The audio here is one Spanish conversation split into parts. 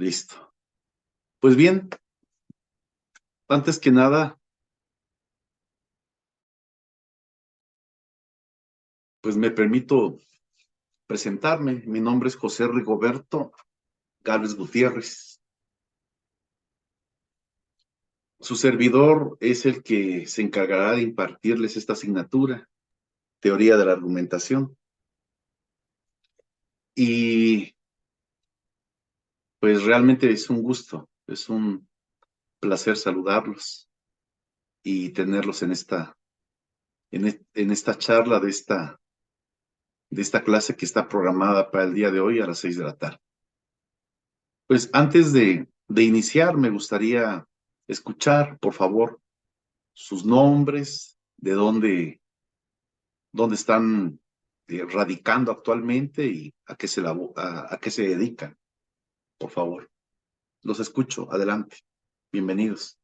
Listo. Pues bien, antes que nada, pues me permito presentarme. Mi nombre es José Rigoberto Gálvez Gutiérrez. Su servidor es el que se encargará de impartirles esta asignatura, Teoría de la Argumentación. Y pues realmente es un gusto, es un placer saludarlos y tenerlos en esta charla de esta clase que está programada para el día de hoy a las 6 de la tarde. Pues antes de iniciar, me gustaría escuchar, por favor, sus nombres, de dónde están radicando actualmente y a qué se dedican, por favor. Los escucho, adelante. Bienvenidos.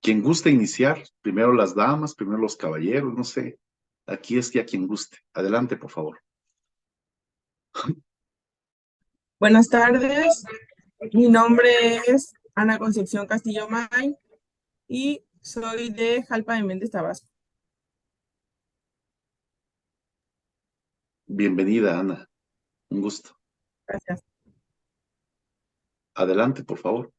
Quien guste iniciar, primero las damas, primero los caballeros, no sé. Aquí es ya quien guste. Adelante, por favor. Buenas tardes, mi nombre es Ana Concepción Castillo May y soy de Jalpa de Méndez, Tabasco. Bienvenida, Ana. Un gusto. Gracias. Adelante, por favor.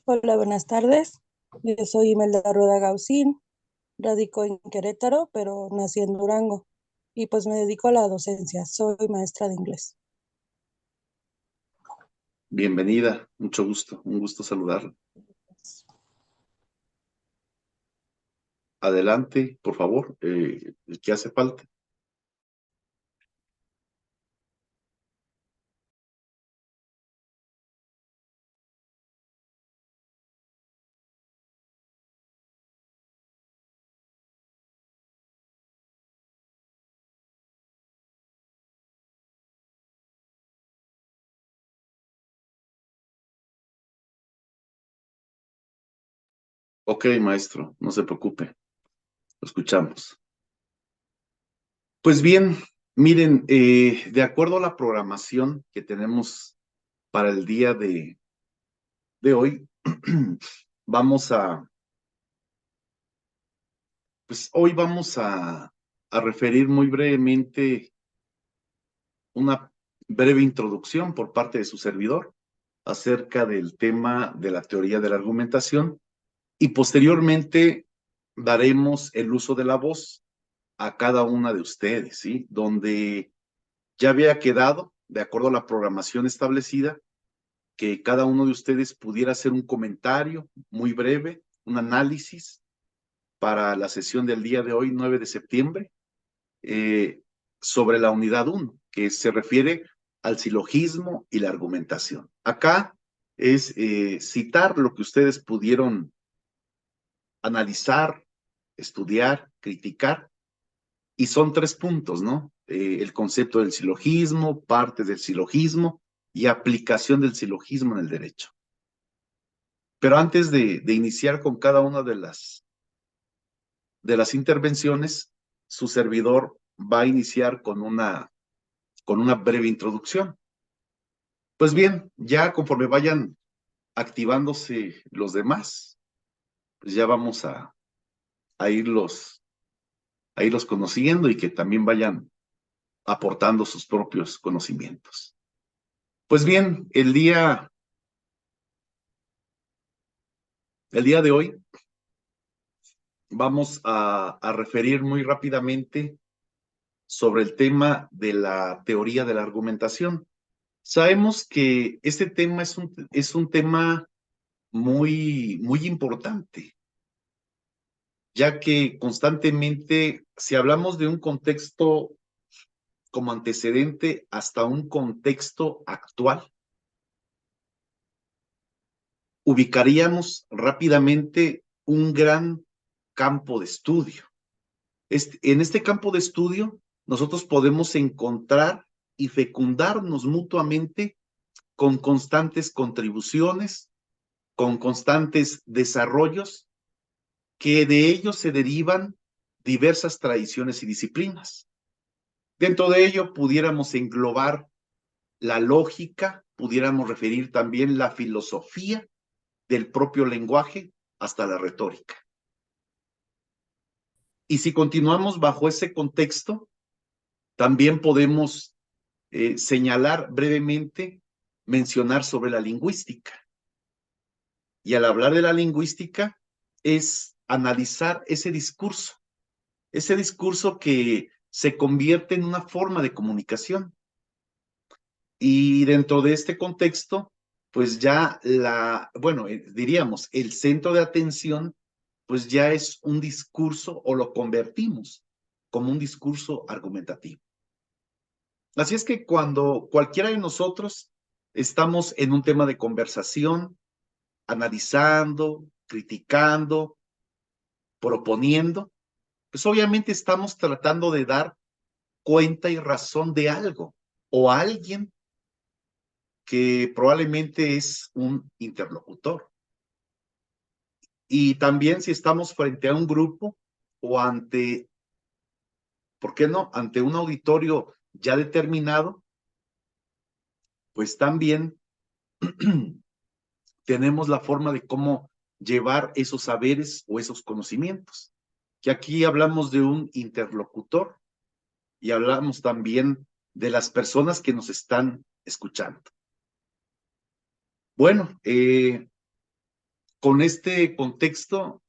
Hola, buenas tardes. Yo soy Imelda Rueda Gaucín, radico en Querétaro, pero nací en Durango y pues me dedico a la docencia. Soy maestra de inglés. Bienvenida, mucho gusto, un gusto saludarla. Adelante, por favor, el que hace falta. Ok, maestro, no se preocupe, lo escuchamos. Pues bien, miren, de acuerdo a la programación que tenemos para el día de hoy, hoy vamos a referir muy brevemente una breve introducción por parte de su servidor acerca del tema de la teoría de la argumentación y posteriormente daremos el uso de la voz a cada una de ustedes, ¿sí? Donde ya había quedado, de acuerdo a la programación establecida, que cada uno de ustedes pudiera hacer un comentario muy breve, un análisis para la sesión del día de hoy, 9 de septiembre, sobre la unidad 1, que se refiere al silogismo y la argumentación. Acá es citar lo que ustedes pudieron analizar, estudiar, criticar, y son 3 puntos, ¿no? El concepto del silogismo, partes del silogismo y aplicación del silogismo en el derecho. Pero antes de iniciar con cada una de las intervenciones, su servidor va a iniciar con una breve introducción. Pues bien, ya conforme vayan activándose los demás, pues ya vamos a irlos conociendo y que también vayan aportando sus propios conocimientos. Pues bien, el día de hoy vamos a referir muy rápidamente sobre el tema de la teoría de la argumentación. Sabemos que este tema es un tema muy, muy importante, ya que constantemente, si hablamos de un contexto como antecedente hasta un contexto actual, ubicaríamos rápidamente un gran campo de estudio. En este campo de estudio, nosotros podemos encontrar y fecundarnos mutuamente con constantes contribuciones, con constantes desarrollos, que de ellos se derivan diversas tradiciones y disciplinas. Dentro de ello pudiéramos englobar la lógica, pudiéramos referir también la filosofía del propio lenguaje hasta la retórica. Y si continuamos bajo ese contexto, también podemos señalar brevemente, mencionar sobre la lingüística. Y al hablar de la lingüística es analizar ese discurso que se convierte en una forma de comunicación. Y dentro de este contexto, pues ya diríamos, el centro de atención, pues ya es un discurso o lo convertimos como un discurso argumentativo. Así es que cuando cualquiera de nosotros estamos en un tema de conversación, analizando, criticando, proponiendo, pues obviamente estamos tratando de dar cuenta y razón de algo o a alguien que probablemente es un interlocutor. Y también si estamos frente a un grupo o ante, ¿por qué no?, ante un auditorio ya determinado, pues también tenemos la forma de cómo llevar esos saberes o esos conocimientos. Que aquí hablamos de un interlocutor y hablamos también de las personas que nos están escuchando. Bueno, con este contexto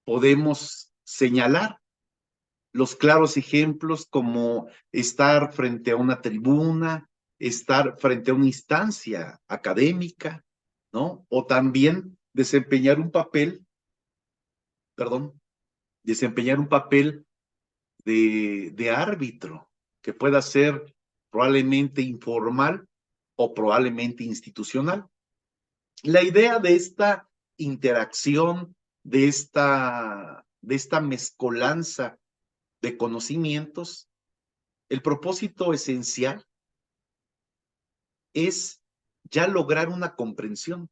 podemos señalar los claros ejemplos como estar frente a una tribuna, estar frente a una instancia académica, ¿no? O también desempeñar un papel de árbitro, que pueda ser probablemente informal o probablemente institucional. La idea de esta interacción, de esta mezcolanza de conocimientos, el propósito esencial es ya lograr una comprensión,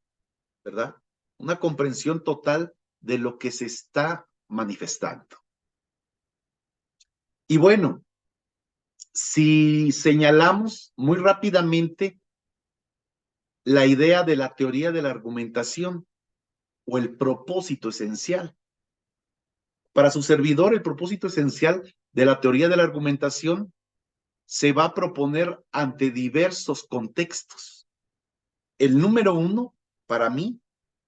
¿verdad? Una comprensión total de lo que se está manifestando. Y bueno, si señalamos muy rápidamente la idea de la teoría de la argumentación o el propósito esencial. Para su servidor, el propósito esencial de la teoría de la argumentación se va a proponer ante diversos contextos. El número uno, para mí,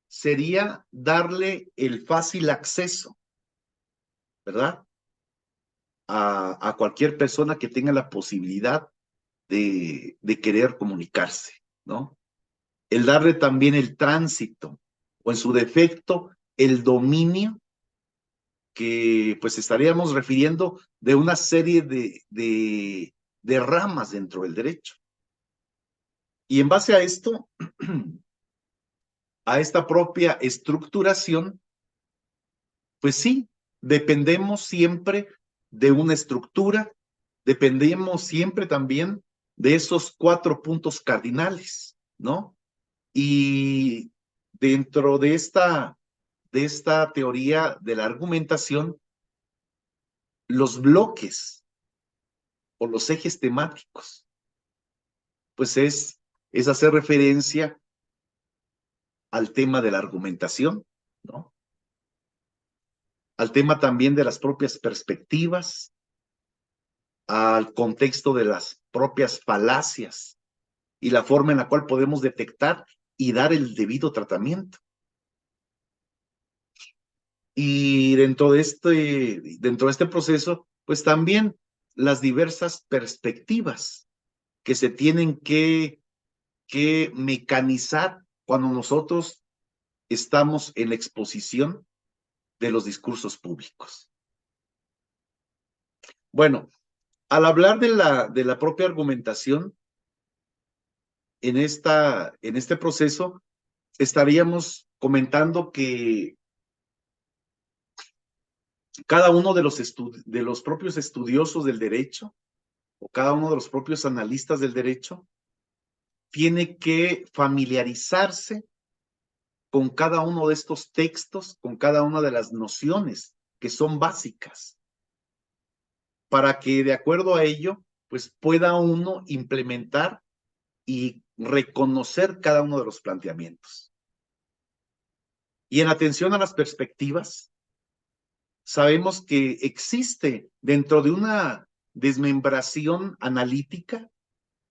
sería darle el fácil acceso, ¿verdad?, a cualquier persona que tenga la posibilidad de querer comunicarse, ¿no? El darle también el tránsito, o en su defecto, el dominio, que pues estaríamos refiriendo de una serie de ramas dentro del derecho. Y en base a esto, a esta propia estructuración, pues sí, dependemos siempre de una estructura, dependemos siempre también de esos 4 puntos cardinales, ¿no? Y dentro de esta teoría de la argumentación, los bloques o los ejes temáticos, pues es hacer referencia al tema de la argumentación, ¿no? Al tema también de las propias perspectivas, al contexto de las propias falacias y la forma en la cual podemos detectar y dar el debido tratamiento. Y dentro de este proceso, pues también las diversas perspectivas que se tienen que mecanizar cuando nosotros estamos en la exposición de los discursos públicos. Bueno, al hablar de la propia argumentación, en este proceso, estaríamos comentando que cada uno de los propios estudiosos del derecho, o cada uno de los propios analistas del derecho, tiene que familiarizarse con cada uno de estos textos, con cada una de las nociones que son básicas para que de acuerdo a ello, pues pueda uno implementar y reconocer cada uno de los planteamientos. Y en atención a las perspectivas, sabemos que existe dentro de una desmembración analítica,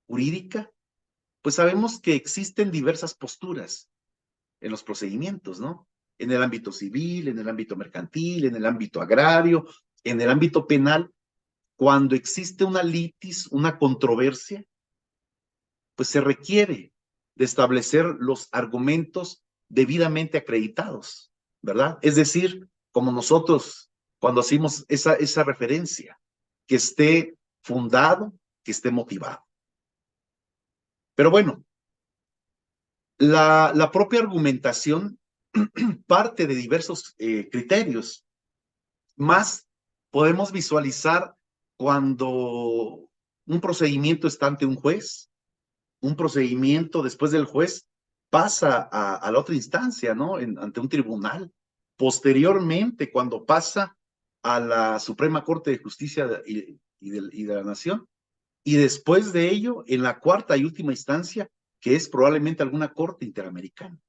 jurídica, pues sabemos que existen diversas posturas en los procedimientos, ¿no? En el ámbito civil, en el ámbito mercantil, en el ámbito agrario, en el ámbito penal. Cuando existe una litis, una controversia, pues se requiere de establecer los argumentos debidamente acreditados, ¿verdad? Es decir, como nosotros cuando hacemos esa referencia, que esté fundado, que esté motivado. Pero bueno, la propia argumentación parte de diversos criterios. Más podemos visualizar cuando un procedimiento está ante un juez, un procedimiento después del juez pasa a la otra instancia, ¿no? Ante un tribunal. Posteriormente, cuando pasa a la Suprema Corte de Justicia y de la Nación, y después de ello, en la cuarta y última instancia, que es probablemente alguna corte interamericana.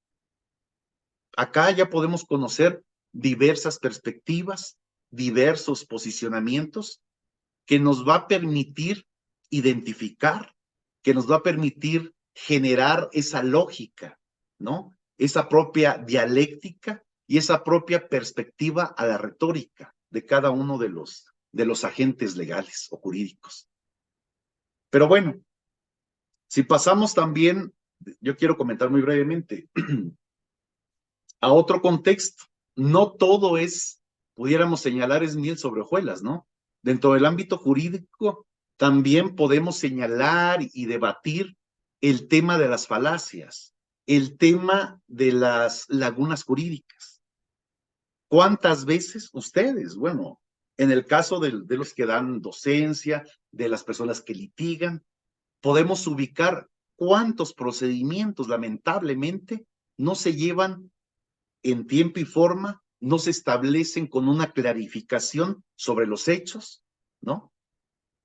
Acá ya podemos conocer diversas perspectivas, diversos posicionamientos que nos va a permitir identificar, que nos va a permitir generar esa lógica, ¿no? Esa propia dialéctica y esa propia perspectiva a la retórica de cada uno de los agentes legales o jurídicos. Pero bueno, si pasamos también, yo quiero comentar muy brevemente, a otro contexto. No todo es, pudiéramos señalar, es miel sobre hojuelas, ¿no? Dentro del ámbito jurídico también podemos señalar y debatir el tema de las falacias, el tema de las lagunas jurídicas. ¿Cuántas veces ustedes, bueno, en el caso de los que dan docencia, de las personas que litigan, podemos ubicar cuántos procedimientos lamentablemente no se llevan en tiempo y forma, no se establecen con una clarificación sobre los hechos, ¿no?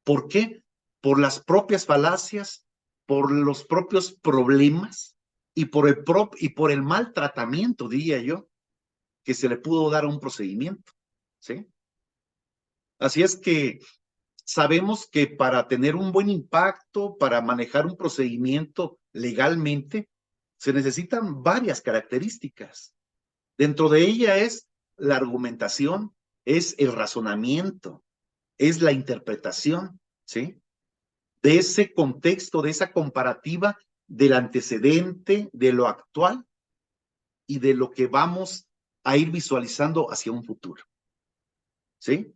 ¿Por qué? Por las propias falacias, por los propios problemas y por el mal tratamiento, diría yo, que se le pudo dar a un procedimiento, ¿sí? Así es que sabemos que para tener un buen impacto, para manejar un procedimiento legalmente, se necesitan varias características. Dentro de ella es la argumentación, es el razonamiento, es la interpretación, ¿sí? De ese contexto, de esa comparativa del antecedente, de lo actual y de lo que vamos a ir visualizando hacia un futuro, ¿sí?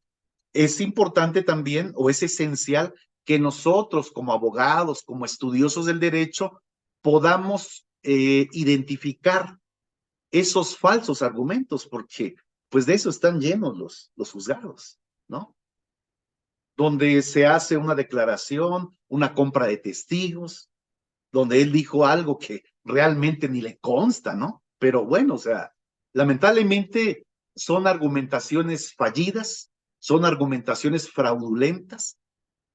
Es importante también, o es esencial, que nosotros como abogados, como estudiosos del derecho, podamos identificar esos falsos argumentos, porque pues de eso están llenos los juzgados, ¿no? Donde se hace una declaración, una compra de testigos, donde él dijo algo que realmente ni le consta, ¿no? Pero bueno, o sea, lamentablemente son argumentaciones fallidas, son argumentaciones fraudulentas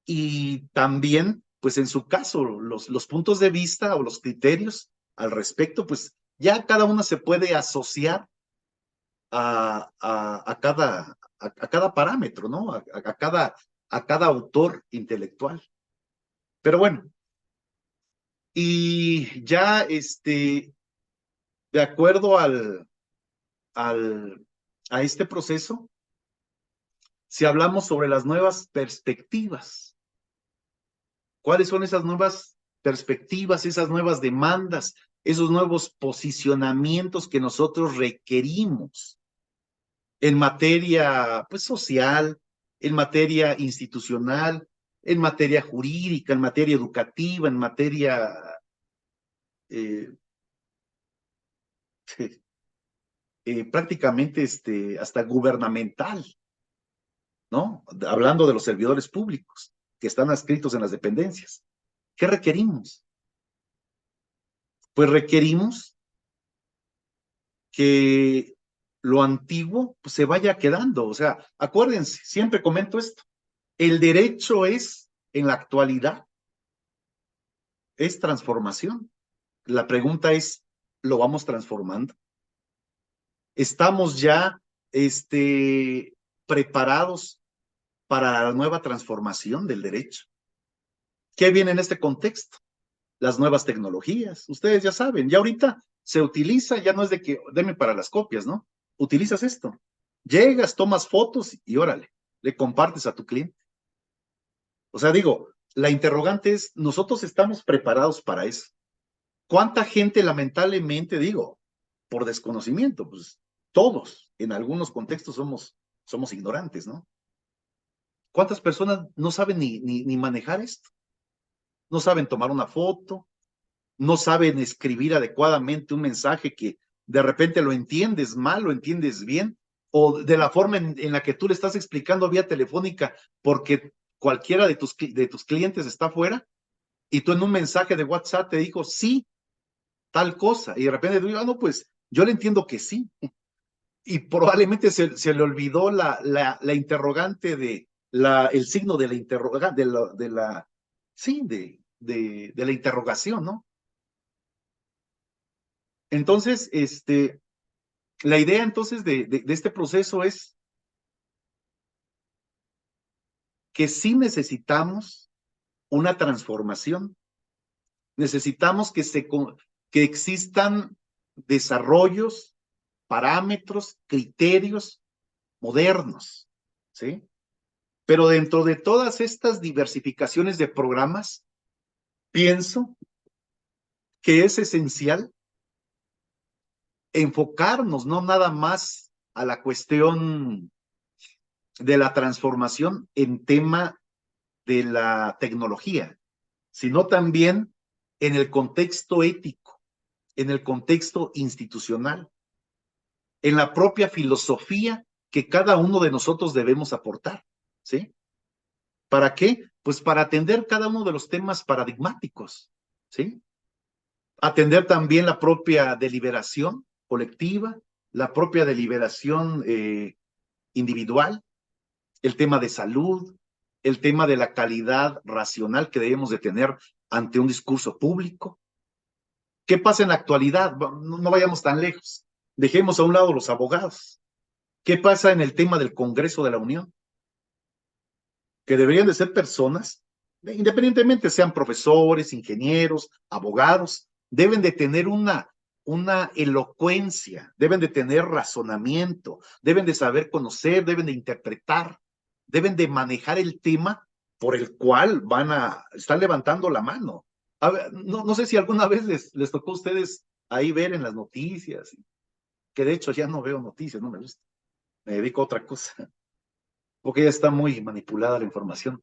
y también, pues en su caso, los puntos de vista o los criterios al respecto, pues ya cada uno se puede asociar a cada parámetro, ¿no? A cada autor intelectual. Pero bueno, y ya de acuerdo a este proceso, si hablamos sobre las nuevas perspectivas, ¿cuáles son esas nuevas perspectivas, esas nuevas demandas, esos nuevos posicionamientos que nosotros requerimos en materia pues, social, en materia institucional, en materia jurídica, en materia educativa, en materia prácticamente hasta gubernamental, ¿no? Hablando de los servidores públicos que están adscritos en las dependencias. ¿Qué requerimos? Pues requerimos que lo antiguo pues, se vaya quedando. O sea, acuérdense, siempre comento esto. El derecho es, en la actualidad, es transformación. La pregunta es, ¿lo vamos transformando? ¿Estamos ya preparados para la nueva transformación del derecho? ¿Qué viene en este contexto? Las nuevas tecnologías. Ustedes ya saben, ya ahorita se utiliza, ya no es de que deme para las copias, ¿no? Utilizas esto. Llegas, tomas fotos y órale, le compartes a tu cliente. O sea, digo, la interrogante es, ¿nosotros estamos preparados para eso? ¿Cuánta gente, lamentablemente, digo, por desconocimiento, pues todos, en algunos contextos somos ignorantes, ¿no? ¿Cuántas personas no saben ni manejar esto? No saben tomar una foto, no saben escribir adecuadamente un mensaje que de repente lo entiendes mal, lo entiendes bien, o de la forma en la que tú le estás explicando vía telefónica, porque cualquiera de tus clientes está afuera, y tú en un mensaje de WhatsApp te dijo, sí, tal cosa, y de repente tú dices, no, pues yo le entiendo que sí, y probablemente se le olvidó la interrogante el signo de la interrogante, sí, de la interrogación, ¿no? Entonces, la idea entonces de este proceso es que sí necesitamos una transformación, necesitamos que existan desarrollos, parámetros, criterios modernos, ¿sí? Pero dentro de todas estas diversificaciones de programas, pienso que es esencial enfocarnos no nada más a la cuestión de la transformación en tema de la tecnología, sino también en el contexto ético, en el contexto institucional, en la propia filosofía que cada uno de nosotros debemos aportar, ¿sí? ¿Para qué? Pues para atender cada uno de los temas paradigmáticos, ¿sí? Atender también la propia deliberación colectiva, la propia deliberación individual, el tema de salud, el tema de la calidad racional que debemos de tener ante un discurso público. ¿Qué pasa en la actualidad? No vayamos tan lejos. Dejemos a un lado los abogados. ¿Qué pasa en el tema del Congreso de la Unión? Que deberían de ser personas, independientemente sean profesores, ingenieros, abogados, deben de tener una elocuencia, deben de tener razonamiento, deben de saber conocer, deben de interpretar, deben de manejar el tema por el cual están levantando la mano. A ver, no sé si alguna vez les tocó a ustedes ahí ver en las noticias, que de hecho ya no veo noticias, no me gusta, me dedico a otra cosa, porque ya está muy manipulada la información.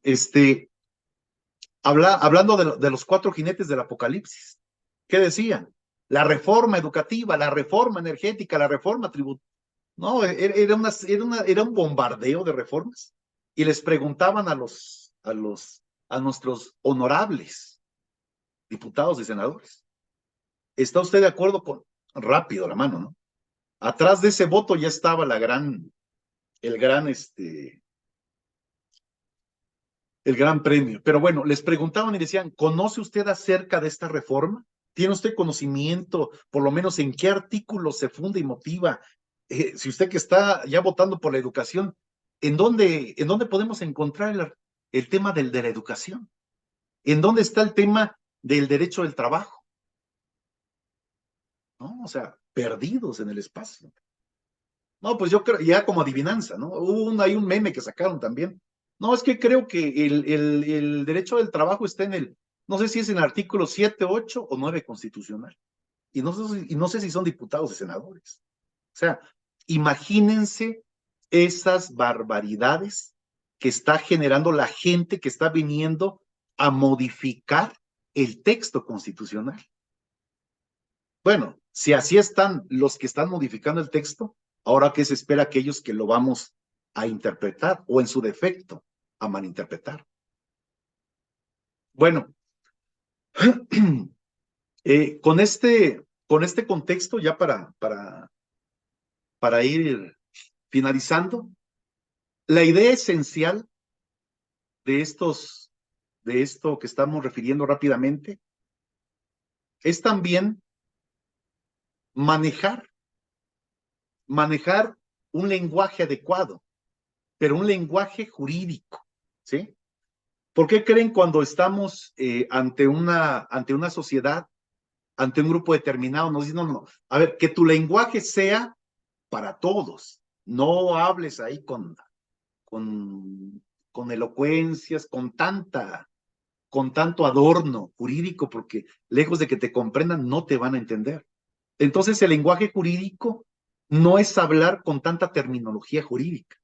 Hablando de los cuatro jinetes del apocalipsis, ¿qué decían? La reforma educativa, la reforma energética, la reforma tributaria. No, era un bombardeo de reformas. Y les preguntaban a nuestros honorables diputados y senadores, ¿está usted de acuerdo con, rápido la mano, ¿no? Atrás de ese voto ya estaba el gran premio. Pero bueno, les preguntaban y decían, ¿conoce usted acerca de esta reforma? ¿Tiene usted conocimiento, por lo menos, en qué artículo se funda y motiva? Si usted que está ya votando por la educación, ¿en dónde podemos encontrar el tema de la educación? ¿En dónde está el tema del derecho del trabajo? ¿No? O sea, perdidos en el espacio. No, pues yo creo, ya como adivinanza, ¿no? Hay un meme que sacaron también. No, es que creo que el derecho del trabajo está no sé si es en el artículo 7, 8 o 9 constitucional. Y no sé si son diputados y senadores. O sea, imagínense esas barbaridades que está generando la gente que está viniendo a modificar el texto constitucional. Bueno, si así están los que están modificando el texto, ahora qué se espera aquellos que lo vamos a interpretar o en su defecto a malinterpretar. Bueno, con este contexto, ya para ir finalizando, la idea esencial de esto que estamos refiriendo rápidamente es también manejar un lenguaje adecuado, pero un lenguaje jurídico, ¿sí? ¿Por qué creen cuando estamos ante una sociedad, ante un grupo determinado, nos dicen, no, no, a ver, que tu lenguaje sea para todos, no hables ahí con elocuencias, con tanto adorno jurídico, porque lejos de que te comprendan, no te van a entender. Entonces, el lenguaje jurídico no es hablar con tanta terminología jurídica,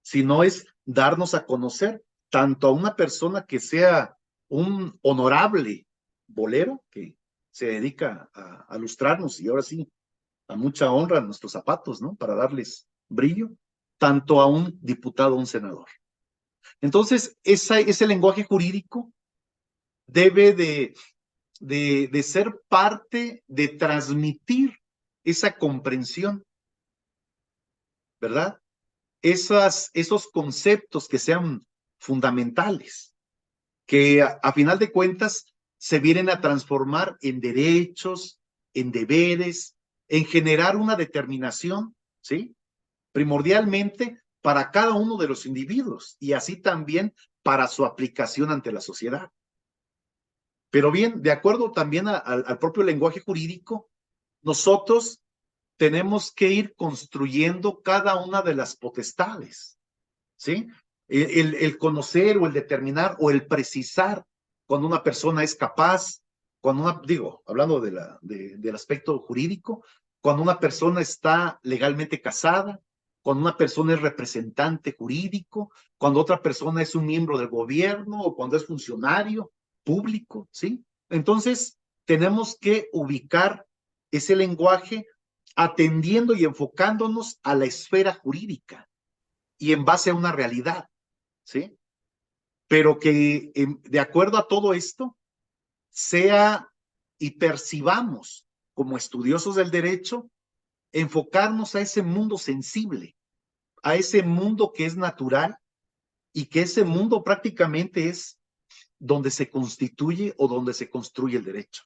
sino es darnos a conocer tanto a una persona que sea un honorable bolero, que se dedica a lustrarnos y ahora sí, a mucha honra a nuestros zapatos, ¿no? Para darles brillo, tanto a un diputado, a un senador. Entonces, ese lenguaje jurídico debe de ser parte de transmitir esa comprensión, ¿verdad? Esos conceptos que sean fundamentales, que a final de cuentas se vienen a transformar en derechos, en deberes, en generar una determinación, ¿sí? Primordialmente para cada uno de los individuos y así también para su aplicación ante la sociedad. Pero bien, de acuerdo también al propio lenguaje jurídico, nosotros tenemos que ir construyendo cada una de las potestades, ¿sí? El conocer o el determinar o el precisar cuando una persona es capaz, hablando del aspecto jurídico, cuando una persona está legalmente casada, cuando una persona es representante jurídico, cuando otra persona es un miembro del gobierno o cuando es funcionario público, ¿sí? Entonces, tenemos que ubicar ese lenguaje atendiendo y enfocándonos a la esfera jurídica y en base a una realidad, ¿sí? Pero que de acuerdo a todo esto, sea y percibamos como estudiosos del derecho, enfocarnos a ese mundo sensible, a ese mundo que es natural y que ese mundo prácticamente es donde se constituye o donde se construye el derecho.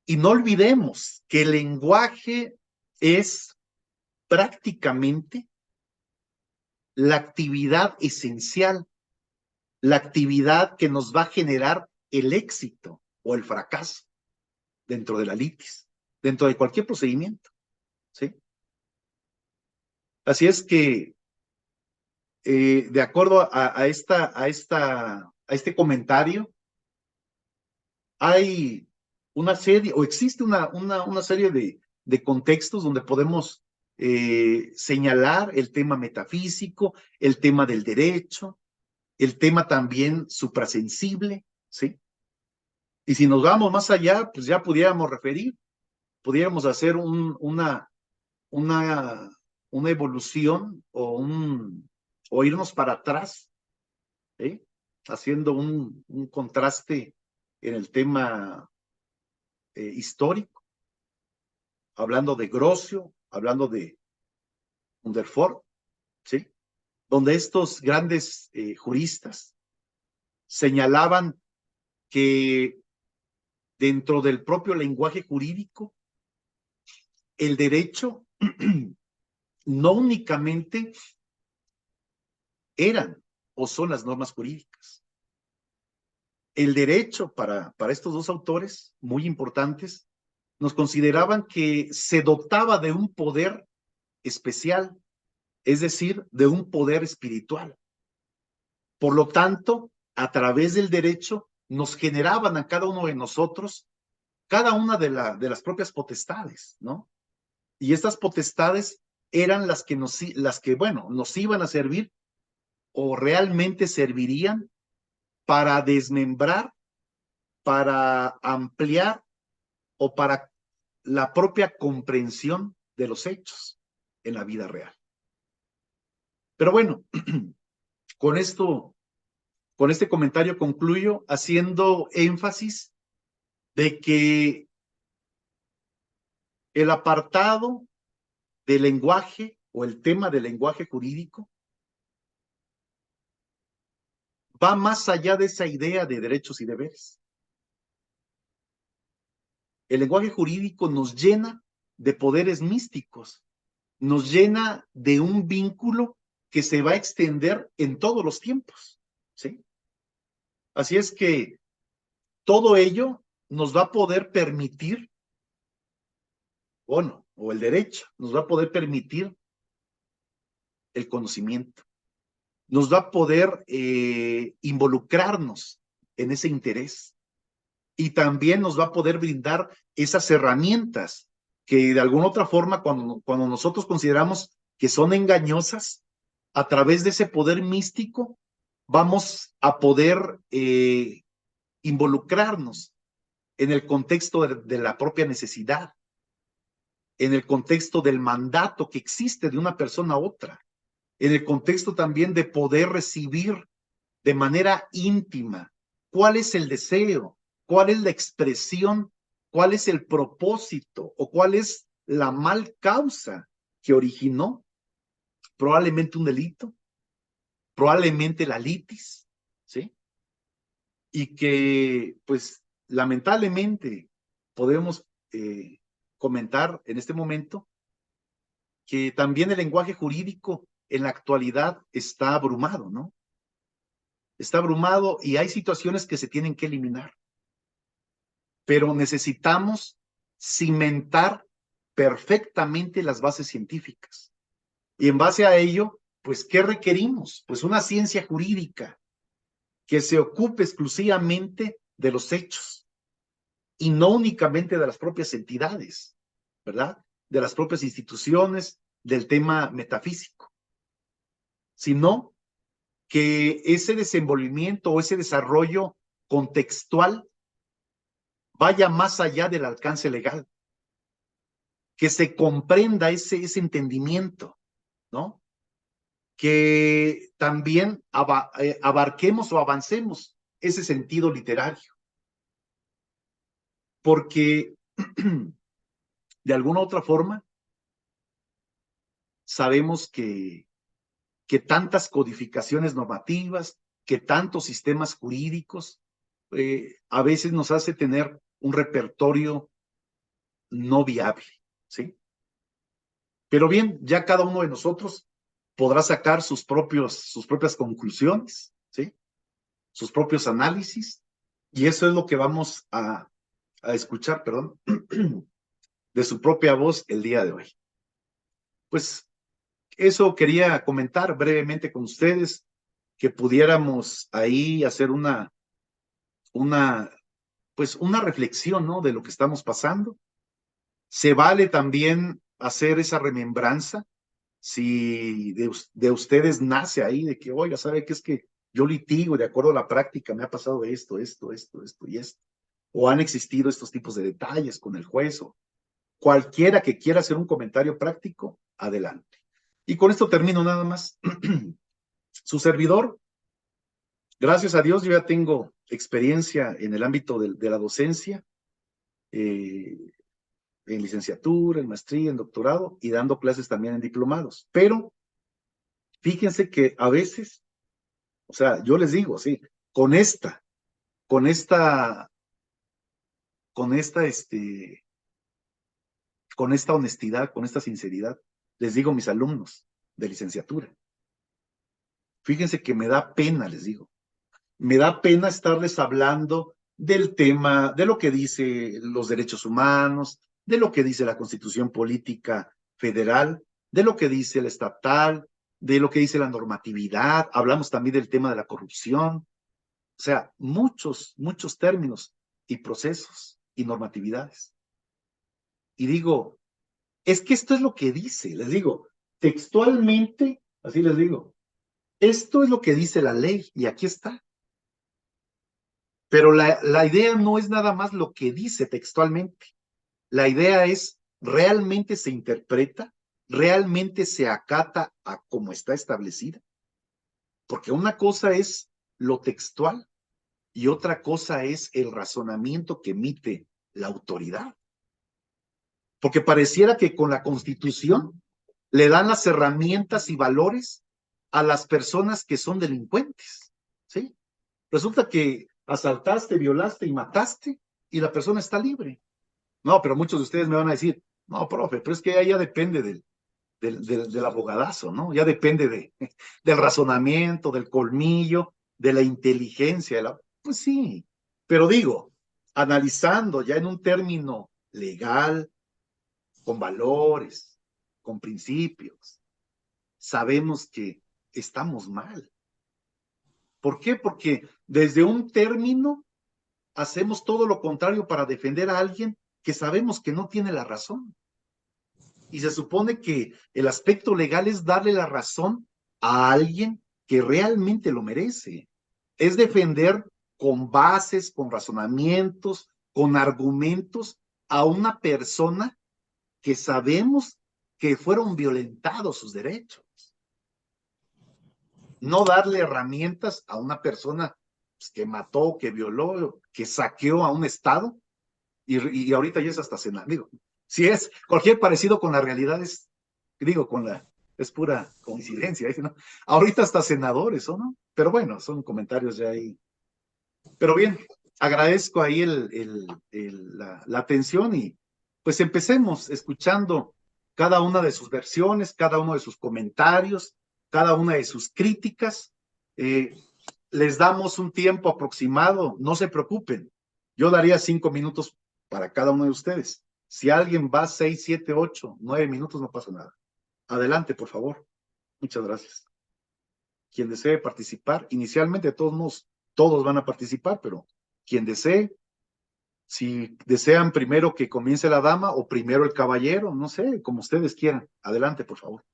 Y no olvidemos que el lenguaje es prácticamente la actividad esencial, la actividad que nos va a generar el éxito o el fracaso dentro de la litis, dentro de cualquier procedimiento, ¿sí? Así es que, de acuerdo a este comentario, hay una serie, o existe una serie de contextos donde podemos señalar el tema metafísico, el tema del derecho, el tema también suprasensible, ¿sí? Y si nos vamos más allá, pues ya pudiéramos hacer una evolución o irnos para atrás, ¿eh? Haciendo un contraste en el tema histórico, hablando de Grocio, hablando de Hunderford, ¿sí? Donde estos grandes juristas señalaban que dentro del propio lenguaje jurídico, el derecho no únicamente eran o son las normas jurídicas. El derecho para estos dos autores, muy importantes, nos consideraban que se dotaba de un poder especial, es decir, de un poder espiritual. Por lo tanto, a través del derecho nos generaban a cada uno de nosotros cada una de las propias potestades, ¿no? Y estas potestades eran las que nos iban a servir o realmente servirían para desmembrar, para ampliar o para la propia comprensión de los hechos en la vida real. Pero bueno, con este comentario concluyo haciendo énfasis de que el apartado del lenguaje o el tema del lenguaje jurídico va más allá de esa idea de derechos y deberes. El lenguaje jurídico nos llena de poderes místicos, nos llena de un vínculo que se va a extender en todos los tiempos, ¿sí? Así es que todo ello nos va a poder permitir, bueno, o el derecho, nos va a poder permitir el conocimiento, nos va a poder involucrarnos en ese interés y también nos va a poder brindar esas herramientas que de alguna otra forma cuando nosotros consideramos que son engañosas, a través de ese poder místico vamos a poder involucrarnos en el contexto de la propia necesidad, en el contexto del mandato que existe de una persona a otra, en el contexto también de poder recibir de manera íntima cuál es el deseo, cuál es la expresión, cuál es el propósito o cuál es la mal causa que originó probablemente un delito, probablemente la litis, ¿sí? Y que, pues, lamentablemente podemos comentar en este momento que también el lenguaje jurídico en la actualidad está abrumado, ¿no? Está abrumado y hay situaciones que se tienen que eliminar. Pero necesitamos cimentar perfectamente las bases científicas. Y en base a ello, pues, ¿qué requerimos? Pues una ciencia jurídica que se ocupe exclusivamente de los hechos y no únicamente de las propias entidades, ¿verdad? De las propias instituciones, del tema metafísico, sino que ese desenvolvimiento o ese desarrollo contextual vaya más allá del alcance legal, que se comprenda ese entendimiento, ¿no? Que también abarquemos o avancemos ese sentido literario, porque de alguna u otra forma sabemos que tantas codificaciones normativas, que tantos sistemas jurídicos, a veces nos hace tener un repertorio no viable, ¿sí? Pero bien, ya cada uno de nosotros podrá sacar sus propias conclusiones, ¿sí? Sus propios análisis, y eso es lo que vamos a escuchar, perdón, de su propia voz el día de hoy. Pues eso quería comentar brevemente con ustedes, que pudiéramos ahí hacer pues una reflexión, ¿no? De lo que estamos pasando. Se vale también hacer esa remembranza, si de ustedes nace ahí de que, oiga, ¿sabe qué? Es que yo litigo y de acuerdo a la práctica me ha pasado esto y esto. O han existido estos tipos de detalles con el juez o cualquiera que quiera hacer un comentario práctico, adelante. Y con esto termino nada más. Su servidor, gracias a Dios, yo ya tengo experiencia en el ámbito de la docencia, en licenciatura, en maestría, en doctorado y dando clases también en diplomados. Pero fíjense que a veces, o sea, yo les digo, sí, con esta, con esta honestidad, con esta sinceridad, les digo a mis alumnos de licenciatura, fíjense que me da pena, les digo, me da pena estarles hablando del tema, de lo que dice los derechos humanos, de lo que dice la Constitución Política Federal, de lo que dice el estatal, de lo que dice la normatividad, hablamos también del tema de la corrupción, o sea, muchos términos y procesos y normatividades. Y digo, es que esto es lo que dice, les digo, textualmente, así les digo, esto es lo que dice la ley y aquí está. Pero la idea no es nada más lo que dice textualmente. La idea es, ¿realmente se interpreta? ¿Realmente se acata a como está establecida? Porque una cosa es lo textual y otra cosa es el razonamiento que emite la autoridad. Porque pareciera que con la Constitución le dan las herramientas y valores a las personas que son delincuentes, ¿sí? Resulta que asaltaste, violaste y mataste y la persona está libre. No, pero muchos de ustedes me van a decir, no, profe, pero es que ya depende del abogadazo, ¿no? Ya depende del razonamiento, del colmillo, de la inteligencia. Pues sí, pero digo, analizando ya en un término legal, con valores, con principios, sabemos que estamos mal. ¿Por qué? Porque desde un término hacemos todo lo contrario para defender a alguien que sabemos que no tiene la razón. Y se supone que el aspecto legal es darle la razón a alguien que realmente lo merece. Es defender con bases, con razonamientos, con argumentos a una persona que sabemos que fueron violentados sus derechos. No darle herramientas a una persona pues, que mató, que violó, que saqueó a un estado y ahorita ya es hasta senador. Digo, si es cualquier parecido con la realidad es, digo, es pura coincidencia, ¿no? Ahorita hasta senadores, ¿o no? Pero bueno, son comentarios ya ahí. Pero bien, agradezco ahí la atención y pues empecemos escuchando cada una de sus versiones, cada uno de sus comentarios, cada una de sus críticas. Les damos un tiempo aproximado, no se preocupen. Yo daría 5 minutos para cada uno de ustedes. Si alguien va 6, 7, 8, 9 minutos, no pasa nada. Adelante, por favor. Muchas gracias. Quien desee participar, inicialmente de todos modos, todos van a participar, pero quien desee, si desean primero que comience la dama o primero el caballero, no sé, como ustedes quieran. Adelante, por favor.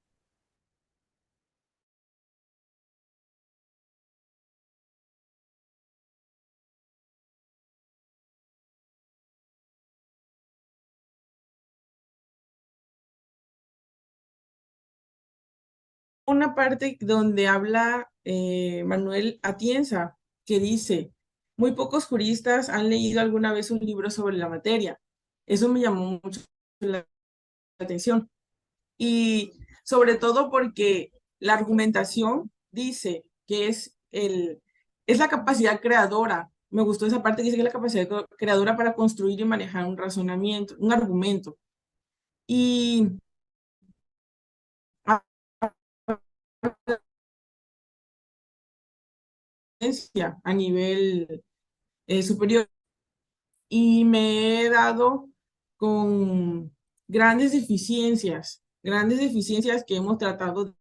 Una parte donde habla Manuel Atienza, que dice, muy pocos juristas han leído alguna vez un libro sobre la materia. Eso me llamó mucho la atención. Y sobre todo porque la argumentación dice que es la capacidad creadora. Me gustó esa parte que dice que es la capacidad creadora para construir y manejar un razonamiento, un argumento. Y a nivel superior y me he dado con grandes deficiencias que hemos tratado.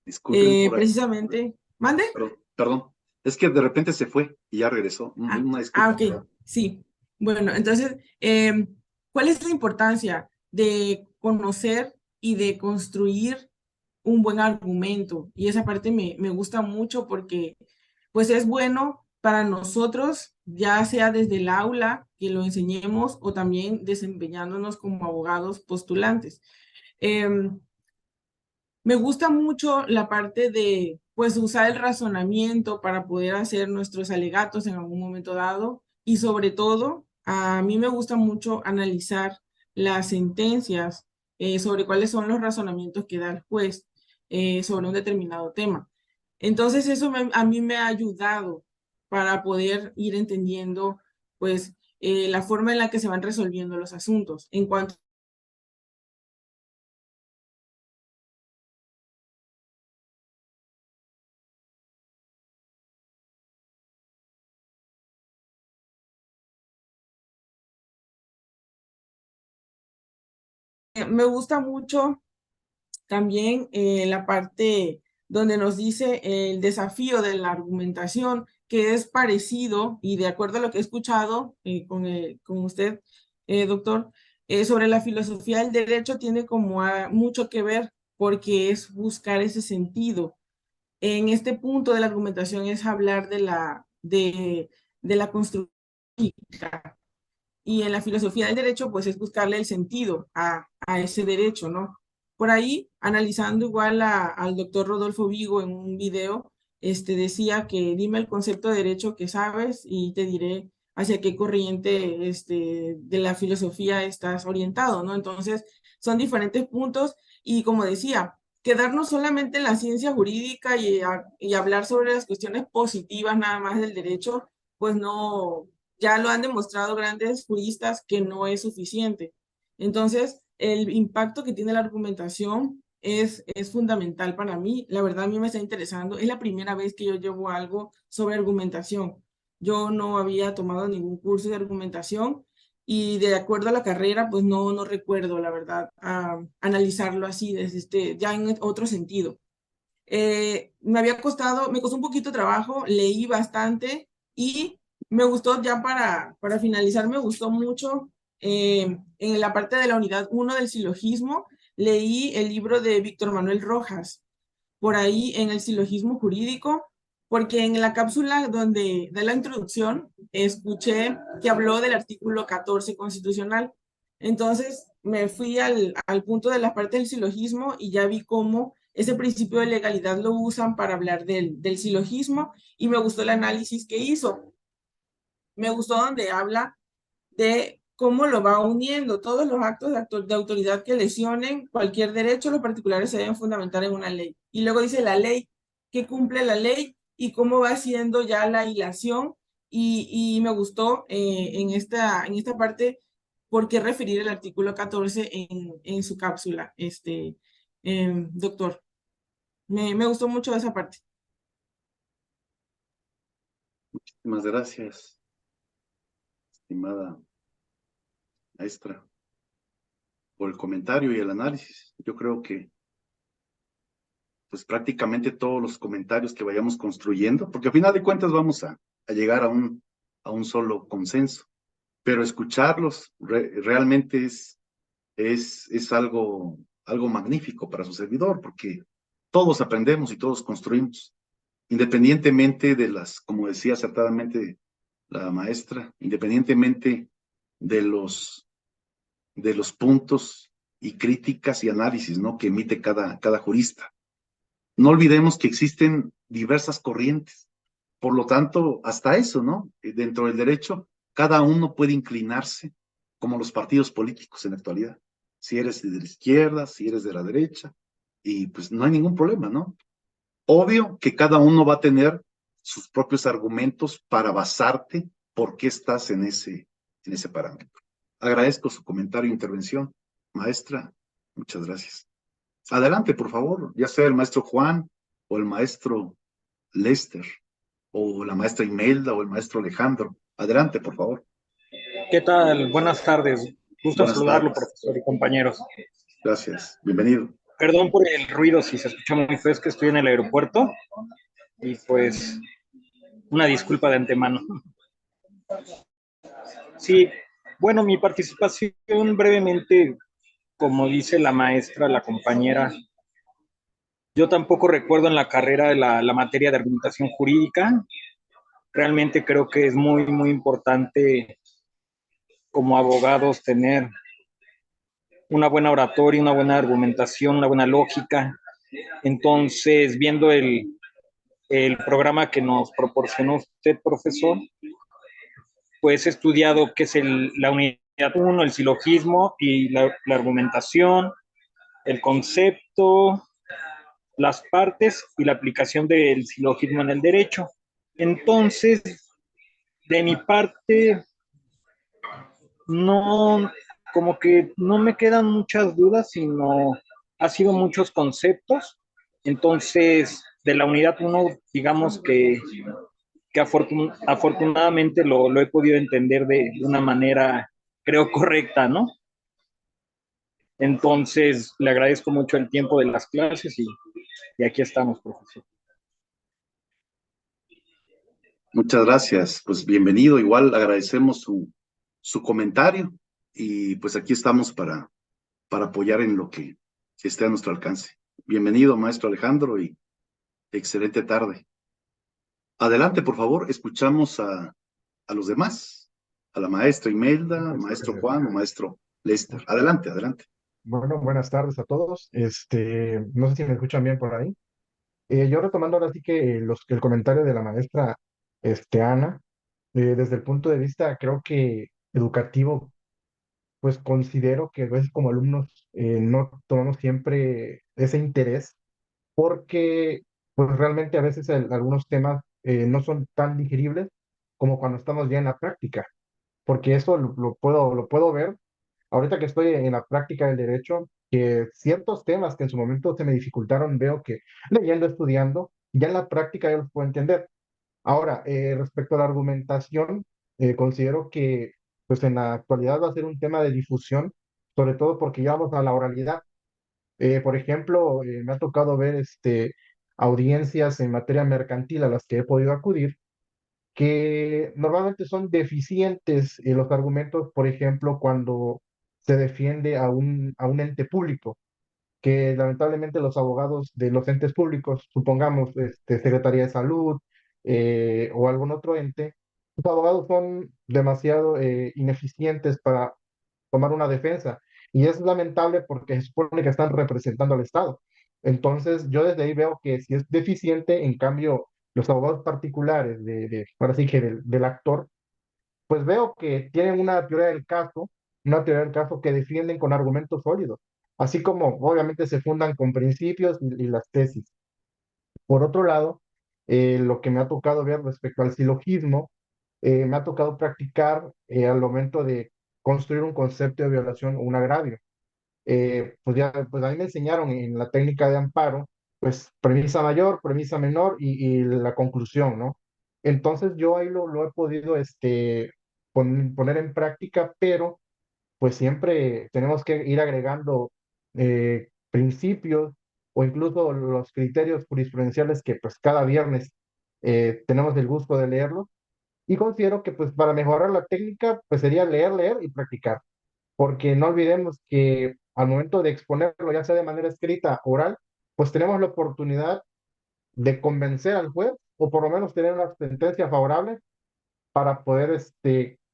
Disculpen por ahí. Precisamente, ¿mande? Perdón, es que de repente se fue y ya regresó. Una disculpa. Ok, sí. Bueno, entonces, ¿cuál es la importancia de conocer y de construir un buen argumento? Y esa parte me gusta mucho porque pues es bueno para nosotros, ya sea desde el aula que lo enseñemos o también desempeñándonos como abogados postulantes. Me gusta mucho la parte de, pues, usar el razonamiento para poder hacer nuestros alegatos en algún momento dado y sobre todo, a mí me gusta mucho analizar las sentencias sobre cuáles son los razonamientos que da el juez sobre un determinado tema. Entonces, eso a mí me ha ayudado para poder ir entendiendo, pues, la forma en la que se van resolviendo los asuntos. En cuanto me gusta mucho también la parte donde nos dice el desafío de la argumentación, que es parecido y de acuerdo a lo que he escuchado con usted, doctor, sobre la filosofía del derecho tiene como mucho que ver porque es buscar ese sentido. En este punto de la argumentación es hablar de la construcción y en la filosofía del derecho, pues es buscarle el sentido a ese derecho, ¿no? Por ahí, analizando igual al doctor Rodolfo Vigo en un video, decía que dime el concepto de derecho que sabes y te diré hacia qué corriente de la filosofía estás orientado, ¿no? Entonces, son diferentes puntos y como decía, quedarnos solamente en la ciencia jurídica y hablar sobre las cuestiones positivas nada más del derecho, pues no, ya lo han demostrado grandes juristas que no es suficiente. Entonces, el impacto que tiene la argumentación es fundamental para mí. La verdad, a mí me está interesando. Es la primera vez que yo llevo algo sobre argumentación. Yo no había tomado ningún curso de argumentación y de acuerdo a la carrera, pues no recuerdo, la verdad, analizarlo así, desde ya en otro sentido. Me costó un poquito de trabajo, leí bastante y me gustó ya para finalizar, me gustó mucho en la parte de la unidad uno del silogismo, leí el libro de Víctor Manuel Rojas, por ahí en el silogismo jurídico, porque en la cápsula donde da la introducción escuché que habló del artículo 14 constitucional. Entonces me fui al punto de la parte del silogismo y ya vi cómo ese principio de legalidad lo usan para hablar del silogismo y me gustó el análisis que hizo. Me gustó donde habla de cómo lo va uniendo. Todos los actos de autoridad que lesionen cualquier derecho, los particulares se deben fundamentar en una ley. Y luego dice la ley, que cumple la ley y cómo va haciendo ya la hilación. Y me gustó en esta parte por qué referir el artículo 14 en su cápsula, doctor. Me gustó mucho esa parte. Muchísimas gracias, estimada maestra, por el comentario y el análisis. Yo creo que pues prácticamente todos los comentarios que vayamos construyendo, porque al final de cuentas vamos a llegar a un solo consenso, pero escucharlos realmente es algo magnífico para su servidor, porque todos aprendemos y todos construimos, independientemente de como decía acertadamente la maestra, independientemente de los puntos y críticas y análisis, ¿no?, que emite cada jurista. No olvidemos que existen diversas corrientes. Por lo tanto, hasta eso, ¿no? Dentro del derecho, cada uno puede inclinarse como los partidos políticos en la actualidad. Si eres de la izquierda, si eres de la derecha, y pues no hay ningún problema, ¿no? Obvio que cada uno va a tener sus propios argumentos para basarte por qué estás en ese parámetro. Agradezco su comentario e intervención. Maestra, muchas gracias. Adelante, por favor, ya sea el maestro Juan o el maestro Lester o la maestra Imelda o el maestro Alejandro. Adelante, por favor. ¿Qué tal? Buenas tardes. Gusto Buenas saludarlo, tardes. profesor y compañeros. Gracias. Bienvenido. Perdón por el ruido si se escucha muy feo, es que estoy en el aeropuerto y pues una disculpa de antemano. Sí, bueno, mi participación brevemente, como dice la maestra, la compañera, yo tampoco recuerdo en la carrera la materia de argumentación jurídica. Realmente creo que es muy, muy importante como abogados tener una buena oratoria, una buena argumentación, una buena lógica. Entonces, viendo el programa que nos proporcionó usted, profesor, pues he estudiado qué es la unidad 1, el silogismo y la argumentación, el concepto, las partes y la aplicación del silogismo en el derecho. Entonces, de mi parte, no, como que no me quedan muchas dudas, sino ha sido muchos conceptos. Entonces, de la unidad 1, digamos que afortunadamente lo he podido entender de una manera, creo, correcta, ¿no? Entonces, le agradezco mucho el tiempo de las clases y aquí estamos, profesor. Muchas gracias. Pues bienvenido. Igual agradecemos su comentario y pues aquí estamos para apoyar en lo que esté a nuestro alcance. Bienvenido, maestro Alejandro, y excelente tarde. Adelante, por favor, escuchamos a los demás, a la maestra Imelda, maestro Juan o maestro Lester. Adelante, adelante. Bueno, buenas tardes a todos. No sé si me escuchan bien por ahí. Yo retomando ahora sí que el comentario de la maestra Ana, desde el punto de vista, creo que educativo, pues considero que a veces como alumnos no tomamos siempre ese interés porque pues realmente a veces algunos temas no son tan digeribles como cuando estamos ya en la práctica, porque eso lo puedo ver ahorita que estoy en la práctica del derecho, que ciertos temas que en su momento se me dificultaron, veo que leyendo, estudiando, ya en la práctica ya los puedo entender. Ahora, respecto a la argumentación, considero que pues en la actualidad va a ser un tema de difusión, sobre todo porque ya vamos a la oralidad. Por ejemplo, me ha tocado ver audiencias en materia mercantil a las que he podido acudir, que normalmente son deficientes los argumentos, por ejemplo, cuando se defiende a un ente público, que lamentablemente los abogados de los entes públicos, supongamos Secretaría de Salud o algún otro ente, los abogados son demasiado ineficientes para tomar una defensa. Y es lamentable porque se supone que están representando al Estado. Entonces, yo desde ahí veo que si es deficiente, en cambio, los abogados particulares ahora sí que del actor, pues veo que tienen una teoría del caso que defienden con argumentos sólidos, así como obviamente se fundan con principios y las tesis. Por otro lado, lo que me ha tocado ver respecto al silogismo, me ha tocado practicar al momento de construir un concepto de violación o un agravio. Pues ya, pues a mí me enseñaron en la técnica de amparo, pues premisa mayor, premisa menor y la conclusión, ¿no? Entonces yo ahí lo he podido poner en práctica, pero pues siempre tenemos que ir agregando principios o incluso los criterios jurisprudenciales que pues cada viernes tenemos el gusto de leerlos. Y considero que pues para mejorar la técnica pues sería leer, leer y practicar, porque no olvidemos que al momento de exponerlo, ya sea de manera escrita, oral, pues tenemos la oportunidad de convencer al juez o por lo menos tener una sentencia favorable para poder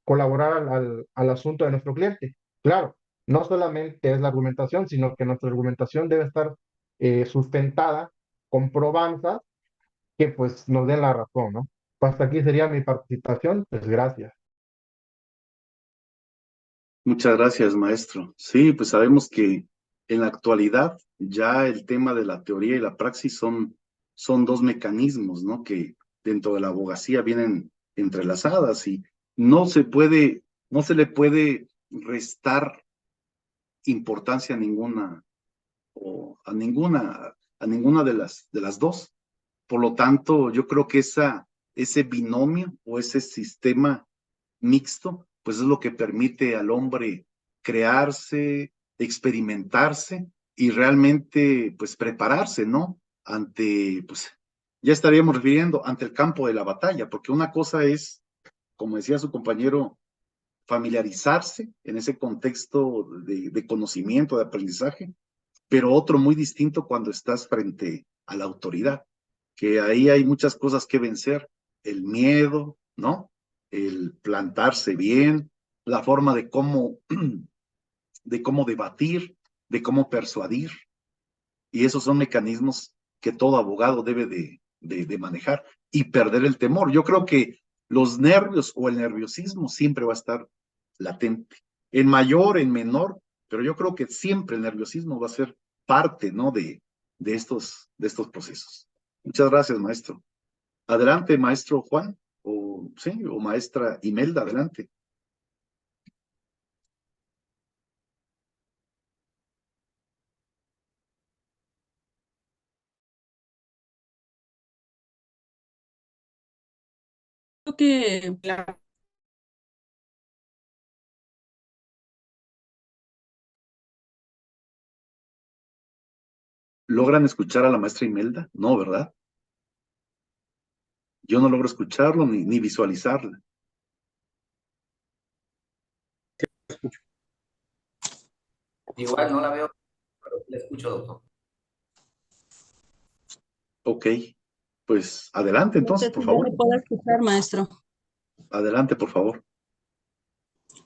colaborar al asunto de nuestro cliente. Claro, no solamente es la argumentación, sino que nuestra argumentación debe estar sustentada con probanzas que pues nos den la razón, ¿no? Hasta aquí sería mi participación, pues gracias. Muchas gracias, maestro. Sí, pues sabemos que en la actualidad ya el tema de la teoría y la praxis son dos mecanismos, ¿no? Que dentro de la abogacía vienen entrelazadas y no se le puede restar importancia a ninguna de las dos. Por lo tanto, yo creo que ese binomio o ese sistema mixto, pues es lo que permite al hombre crearse, experimentarse y realmente, pues prepararse, ¿no? Pues, ya estaríamos refiriendo ante el campo de la batalla, porque una cosa es, como decía su compañero, familiarizarse en ese contexto de conocimiento, de aprendizaje, pero otro muy distinto cuando estás frente a la autoridad, que ahí hay muchas cosas que vencer, el miedo, ¿no? El plantarse bien, la forma de cómo debatir, de cómo persuadir, y esos son mecanismos que todo abogado debe de manejar y perder el temor. Yo creo que los nervios o el nerviosismo siempre va a estar latente, en mayor, en menor, pero yo creo que siempre el nerviosismo va a ser parte, ¿no? De estos procesos. Muchas gracias, maestro. Adelante, maestro Juan, o sí, o maestra Imelda, adelante. Creo que ¿Logran escuchar a la maestra Imelda? No, ¿verdad? Yo no logro escucharlo ni visualizarla. Igual no la veo, pero la escucho, doctor. Ok, pues adelante no entonces, sé por si ya favor. me puedo escuchar, maestro. Adelante, por favor.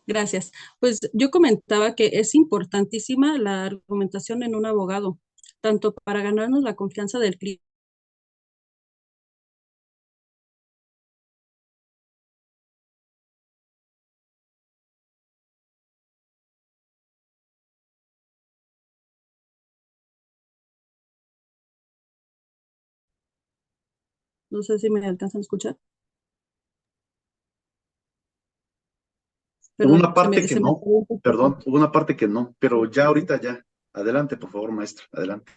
Gracias. Pues yo comentaba que es importantísima la argumentación en un abogado, tanto para ganarnos la confianza del cliente No sé si me alcanzan a escuchar. Hubo Perdón, una parte que se me no, fue un perdón, poco. hubo una parte que no, pero ya ahorita ya. Adelante, por favor, maestra, adelante.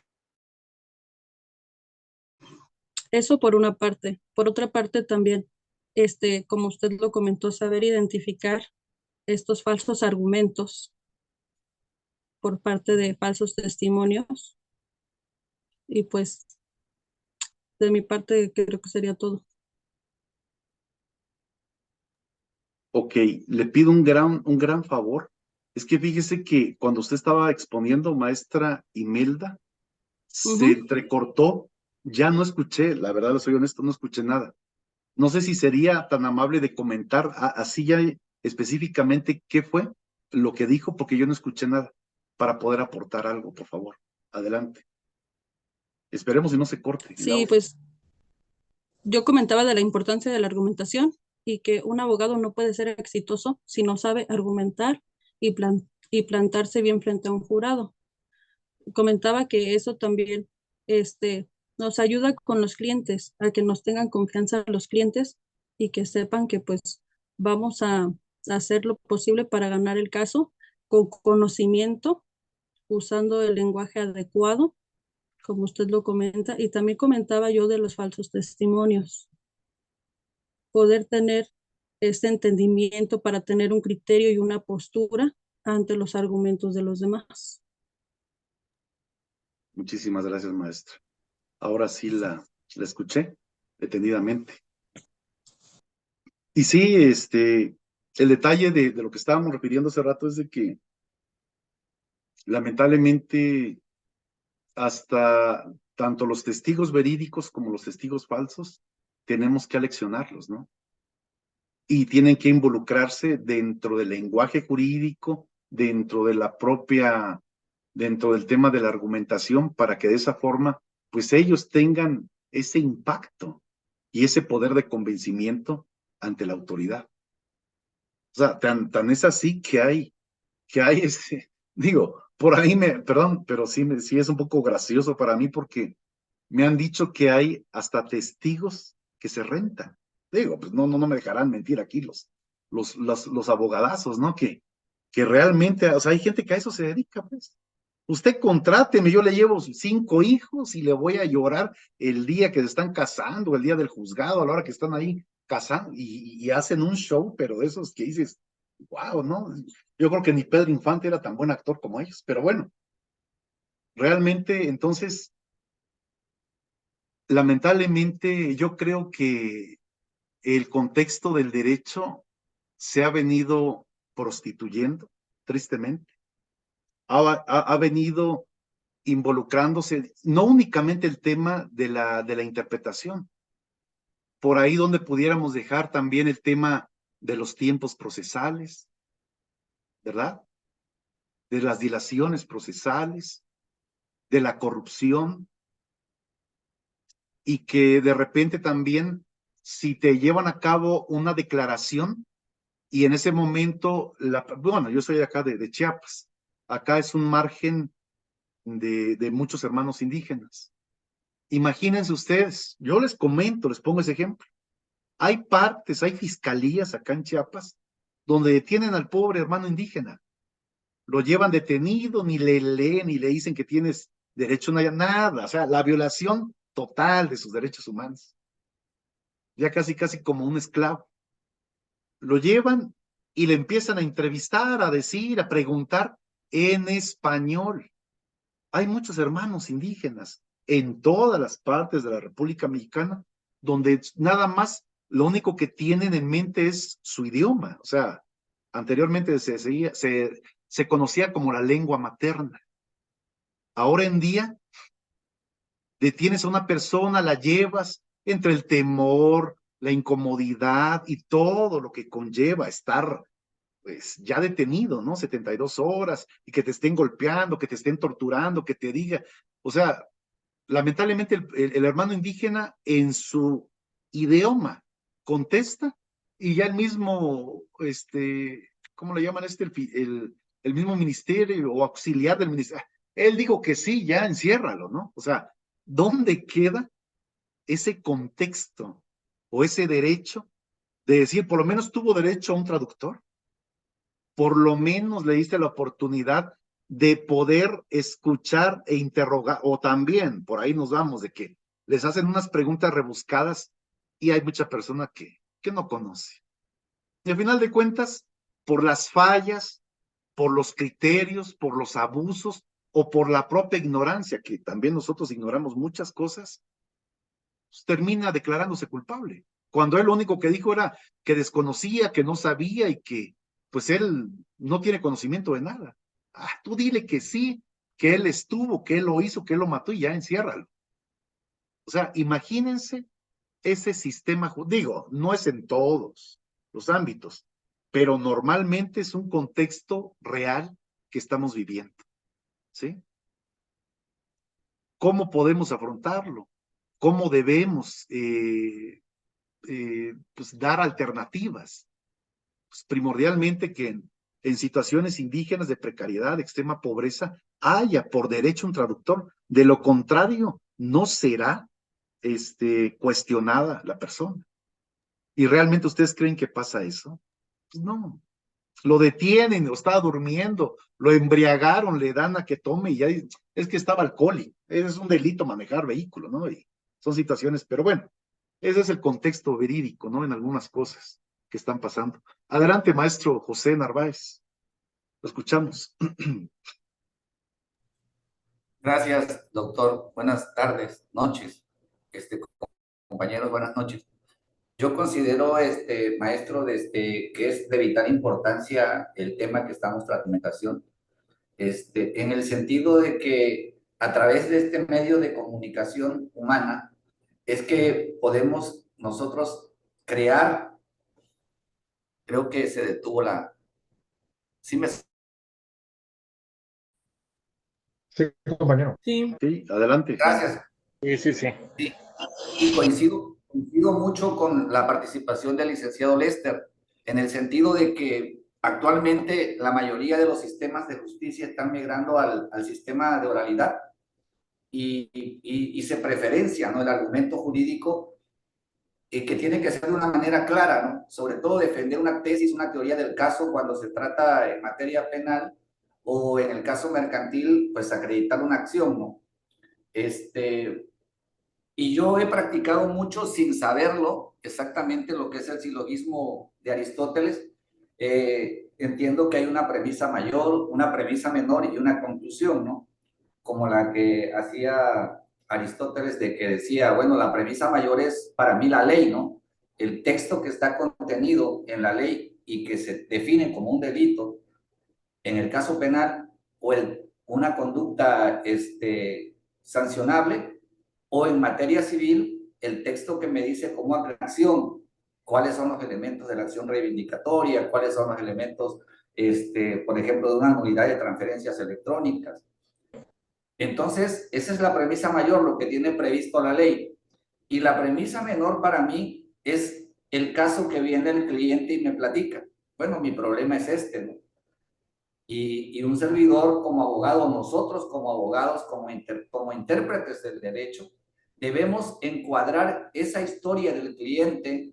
Eso por una parte. Por otra parte también, como usted lo comentó, saber identificar estos falsos argumentos por parte de falsos testimonios. Y pues, de mi parte, creo que sería todo. Ok, le pido un gran favor. Es que fíjese que cuando usted estaba exponiendo, maestra Imelda, se Ujú. entrecortó, ya no escuché, la verdad, le soy honesto, no escuché nada. No sé si sería tan amable de comentar así ya específicamente qué fue lo que dijo, porque yo no escuché nada, para poder aportar algo, por favor. Adelante. Esperemos y no se corte el Sí, audio. pues yo comentaba de la importancia de la argumentación y que un abogado no puede ser exitoso si no sabe argumentar y plantarse bien frente a un jurado. Comentaba que eso también nos ayuda con los clientes, a que nos tengan confianza los clientes y que sepan que pues vamos a hacer lo posible para ganar el caso con conocimiento, usando el lenguaje adecuado, como usted lo comenta, y también comentaba yo de los falsos testimonios, poder tener este entendimiento para tener un criterio y una postura ante los argumentos de los demás. Muchísimas gracias, maestra. Ahora sí la escuché detenidamente. Y sí, el detalle de lo que estábamos refiriendo hace rato es de que lamentablemente hasta tanto los testigos verídicos como los testigos falsos tenemos que aleccionarlos, ¿no? Y tienen que involucrarse dentro del lenguaje jurídico, dentro del tema de la argumentación, para que de esa forma, pues ellos tengan ese impacto y ese poder de convencimiento ante la autoridad. O sea, tan es así que hay digo, por ahí perdón, pero sí es un poco gracioso para mí porque me han dicho que hay hasta testigos que se rentan. Digo, pues no me dejarán mentir aquí los abogadazos, ¿no? Que realmente, o sea, hay gente que a eso se dedica, pues. Usted contráteme, yo le llevo 5 hijos y le voy a llorar el día que se están casando, el día del juzgado, a la hora que están ahí casando, y hacen un show, pero de esos que dices, wow, ¿no? Yo creo que ni Pedro Infante era tan buen actor como ellos, pero bueno, realmente entonces, lamentablemente, yo creo que el contexto del derecho se ha venido prostituyendo, tristemente. Ha venido involucrándose, no únicamente el tema de la interpretación, por ahí donde pudiéramos dejar también el tema de los tiempos procesales, ¿verdad? De las dilaciones procesales, de la corrupción, y que de repente también, si te llevan a cabo una declaración, y en ese momento, bueno, yo soy de acá de Chiapas, acá es un margen de muchos hermanos indígenas. Imagínense ustedes, yo les comento, les pongo ese ejemplo. Hay partes, hay fiscalías acá en Chiapas donde detienen al pobre hermano indígena. Lo llevan detenido, ni le leen, ni le dicen que tienes derecho a nada. O sea, la violación total de sus derechos humanos. Ya casi como un esclavo. Lo llevan y le empiezan a entrevistar, a decir, a preguntar en español. Hay muchos hermanos indígenas en todas las partes de la República Mexicana donde nada más lo único que tienen en mente es su idioma. O sea, anteriormente se conocía como la lengua materna. Ahora en día detienes a una persona, la llevas entre el temor, la incomodidad y todo lo que conlleva estar pues ya detenido, ¿no? 72 horas y que te estén golpeando, que te estén torturando, que te diga, o sea, lamentablemente el hermano indígena en su idioma contesta y ya el mismo, ¿cómo le llaman el mismo ministerio o auxiliar del ministerio? Él dijo que sí, ya enciérralo, ¿no? O sea, ¿dónde queda ese contexto o ese derecho de decir, por lo menos tuvo derecho a un traductor? Por lo menos le diste la oportunidad de poder escuchar e interrogar, o también, por ahí nos vamos, de que les hacen unas preguntas rebuscadas y hay mucha persona que no conoce. Y al final de cuentas, por las fallas, por los criterios, por los abusos o por la propia ignorancia, que también nosotros ignoramos muchas cosas, pues termina declarándose culpable. Cuando él lo único que dijo era que desconocía, que no sabía y que pues él no tiene conocimiento de nada. Ah, tú dile que sí, que él estuvo, que él lo hizo, que él lo mató y ya enciérralo. O sea, imagínense ese sistema, digo, no es en todos los ámbitos, pero normalmente es un contexto real que estamos viviendo, ¿sí? ¿Cómo podemos afrontarlo? ¿Cómo debemos pues, dar alternativas? Pues, primordialmente que en situaciones indígenas de precariedad, de extrema pobreza, haya por derecho un traductor. De lo contrario, no será cuestionada la persona. ¿Y realmente ustedes creen que pasa eso? Pues no. Lo detienen, o estaba durmiendo, lo embriagaron, le dan a que tome y ya es que estaba alcohólico. Es un delito manejar vehículo, ¿no? Y son situaciones, pero bueno, ese es el contexto verídico, ¿no? En algunas cosas que están pasando. Adelante, maestro José Narváez. Lo escuchamos. Gracias, doctor. Buenas tardes, noches. Compañeros, buenas noches. Yo considero, maestro, que es de vital importancia el tema que estamos tratando, en el sentido de que a través de este medio de comunicación humana es que podemos nosotros crear, creo que se detuvo la... ¿Sí me... Sí, compañero. Sí, Sí, adelante. Gracias. Sí, sí, sí. Sí. Y coincido mucho con la participación del licenciado Lester, en el sentido de que actualmente la mayoría de los sistemas de justicia están migrando al sistema de oralidad y se preferencia, ¿no?, el argumento jurídico que tiene que ser de una manera clara, ¿no? Sobre todo defender una tesis, una teoría del caso cuando se trata en materia penal o en el caso mercantil, pues acreditar una acción, ¿no? Y yo he practicado mucho sin saberlo exactamente lo que es el silogismo de Aristóteles. Entiendo que hay una premisa mayor, una premisa menor y una conclusión, ¿no? Como la que hacía Aristóteles, de que decía, bueno, la premisa mayor es para mí la ley, ¿no? El texto que está contenido en la ley y que se define como un delito en el caso penal o una conducta sancionable, o en materia civil el texto que me dice cómo acción, cuáles son los elementos de la acción reivindicatoria, cuáles son los elementos, por ejemplo, de una nulidad de transferencias electrónicas. Entonces, esa es la premisa mayor, lo que tiene previsto la ley. Y la premisa menor para mí es el caso que viene el cliente y me platica. Bueno, mi problema es ¿no? Y un servidor como abogado, nosotros como abogados, como intérpretes del derecho, debemos encuadrar esa historia del cliente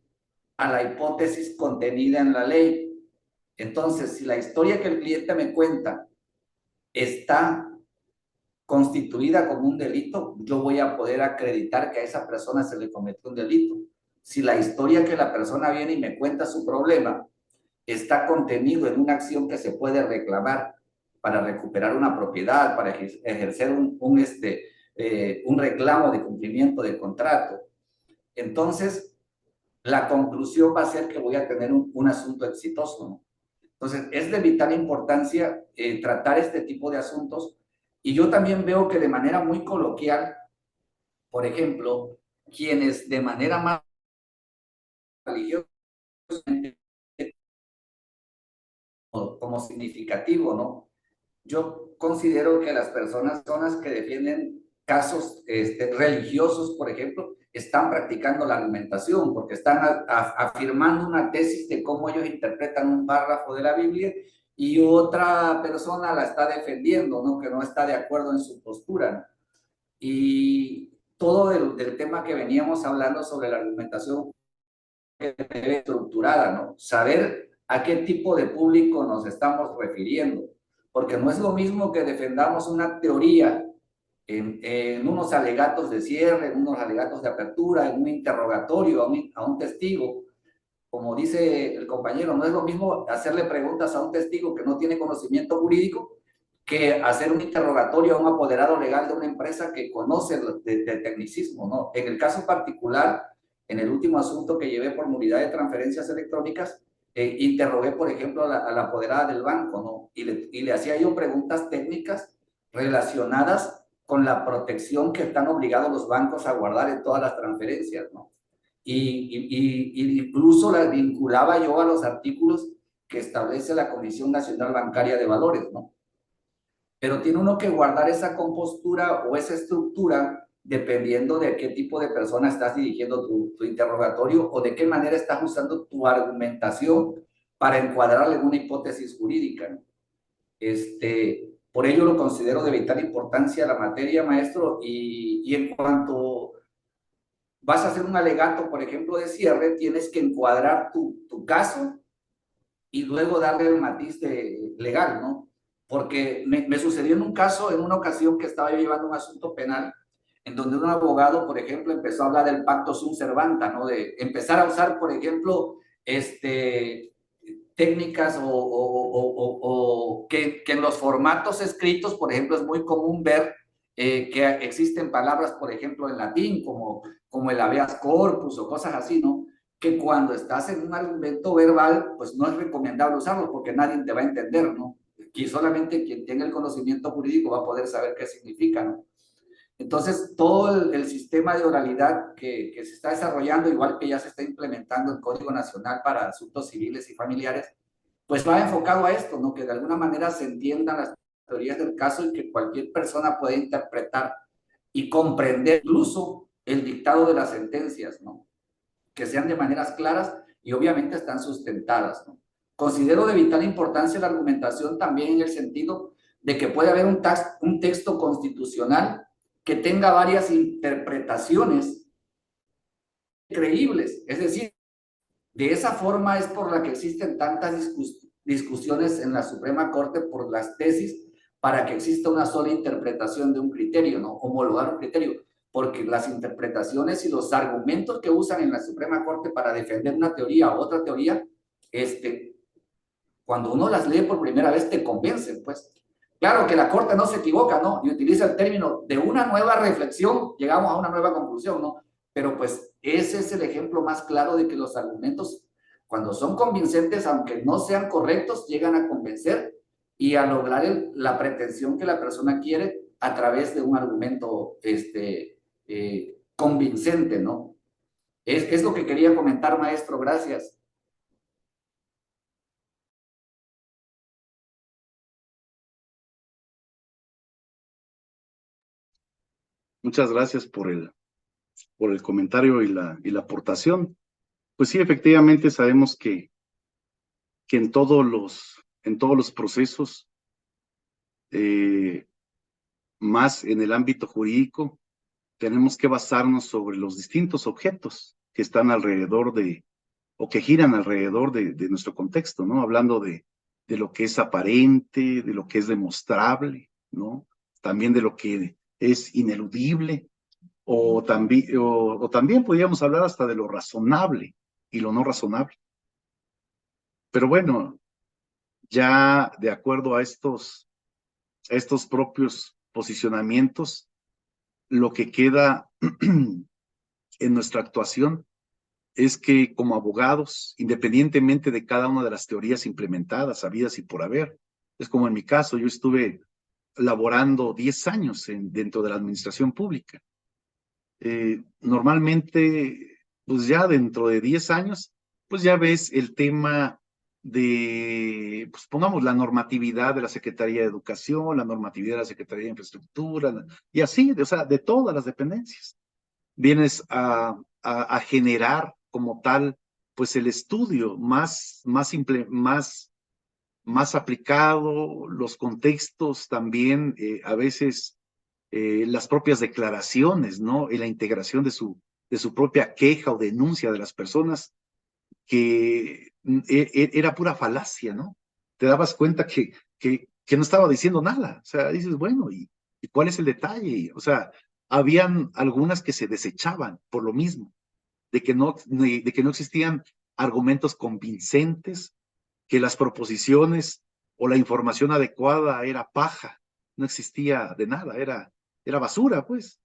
a la hipótesis contenida en la ley. Entonces, si la historia que el cliente me cuenta está constituida como un delito, yo voy a poder acreditar que a esa persona se le cometió un delito. Si la historia que la persona viene y me cuenta su problema está contenido en una acción que se puede reclamar para recuperar una propiedad, para ejercer un reclamo de cumplimiento de contrato, entonces la conclusión va a ser que voy a tener un asunto exitoso, ¿no? Entonces, es de vital importancia tratar este tipo de asuntos. Y yo también veo que de manera muy coloquial, por ejemplo, quienes de manera más religiosa, como significativo, ¿no? Yo considero que las personas que defienden casos religiosos, por ejemplo, están practicando la argumentación, porque están afirmando una tesis de cómo ellos interpretan un párrafo de la Biblia y otra persona la está defendiendo, ¿no?, que no está de acuerdo en su postura. Y todo del tema que veníamos hablando sobre la argumentación estructurada, ¿no? Saber a qué tipo de público nos estamos refiriendo, porque no es lo mismo que defendamos una teoría en unos alegatos de cierre, en unos alegatos de apertura, en un interrogatorio a un testigo. Como dice el compañero, no es lo mismo hacerle preguntas a un testigo que no tiene conocimiento jurídico que hacer un interrogatorio a un apoderado legal de una empresa que conoce de tecnicismo, ¿no? En el caso particular, en el último asunto que llevé por nulidad de transferencias electrónicas, interrogué, por ejemplo, a la apoderada del banco, ¿no? Y le hacía yo preguntas técnicas relacionadas con la protección que están obligados los bancos a guardar en todas las transferencias, ¿no? Y incluso las vinculaba yo a los artículos que establece la Comisión Nacional Bancaria de Valores, ¿no? Pero tiene uno que guardar esa compostura o esa estructura dependiendo de qué tipo de persona estás dirigiendo tu interrogatorio o de qué manera estás usando tu argumentación para encuadrarle en una hipótesis jurídica, ¿no? Por ello lo considero de vital importancia la materia, maestro, y en cuanto vas a hacer un alegato, por ejemplo, de cierre, tienes que encuadrar tu caso y luego darle el matiz legal, ¿no? Porque me sucedió en un caso, en una ocasión que estaba yo llevando un asunto penal, en donde un abogado, por ejemplo, empezó a hablar del pacto sunt servanda, ¿no? De empezar a usar, por ejemplo, técnicas o que en los formatos escritos, por ejemplo, es muy común ver que existen palabras, por ejemplo, en latín, como el habeas corpus o cosas así, ¿no? Que cuando estás en un argumento verbal, pues no es recomendable usarlo porque nadie te va a entender, ¿no? Que solamente quien tenga el conocimiento jurídico va a poder saber qué significa, ¿no? Entonces, todo el sistema de oralidad que se está desarrollando, igual que ya se está implementando el Código Nacional para Asuntos Civiles y Familiares, pues va enfocado a esto, ¿no? Que de alguna manera se entiendan las teorías del caso y que cualquier persona pueda interpretar y comprender incluso el dictado de las sentencias, ¿no? Que sean de maneras claras y obviamente están sustentadas, ¿no? Considero de vital importancia la argumentación también en el sentido de que puede haber un texto constitucional que tenga varias interpretaciones creíbles. Es decir, de esa forma es por la que existen tantas discusiones en la Suprema Corte por las tesis para que exista una sola interpretación de un criterio, ¿no? Homologar un criterio, porque las interpretaciones y los argumentos que usan en la Suprema Corte para defender una teoría u otra teoría, cuando uno las lee por primera vez te convencen, pues. Claro que la Corte no se equivoca, ¿no? Y utiliza el término de una nueva reflexión, llegamos a una nueva conclusión, ¿no? Pero pues ese es el ejemplo más claro de que los argumentos, cuando son convincentes, aunque no sean correctos, llegan a convencer y a lograr la pretensión que la persona quiere a través de un argumento convincente, ¿no? Es lo que quería comentar, maestro. Gracias. Muchas gracias por el comentario y la aportación. Pues sí, efectivamente sabemos que en todos los procesos, más en el ámbito jurídico, tenemos que basarnos sobre los distintos objetos que están alrededor o que giran alrededor de nuestro contexto, ¿no? Hablando de lo que es aparente, de lo que es demostrable, ¿no? También de lo que es ineludible, o también podríamos hablar hasta de lo razonable y lo no razonable. Pero bueno, ya de acuerdo a estos propios posicionamientos, lo que queda en nuestra actuación es que como abogados, independientemente de cada una de las teorías implementadas, habidas y por haber, es como en mi caso, yo estuve laborando 10 años dentro de la administración pública. Normalmente, pues ya dentro de 10 años, pues ya ves el tema de, pues pongamos la normatividad de la Secretaría de Educación, la normatividad de la Secretaría de Infraestructura, y así, o sea, de todas las dependencias. Vienes a generar como tal, pues el estudio más aplicado, los contextos también a veces las propias declaraciones, ¿no? Y la integración de su propia queja o denuncia de las personas, que era pura falacia, ¿no? Te dabas cuenta que no estaba diciendo nada. O sea, dices, bueno, ¿y cuál es el detalle? O sea, habían algunas que se desechaban por lo mismo, de que no existían argumentos convincentes, que las proposiciones o la información adecuada era paja, no existía de nada, era basura, pues.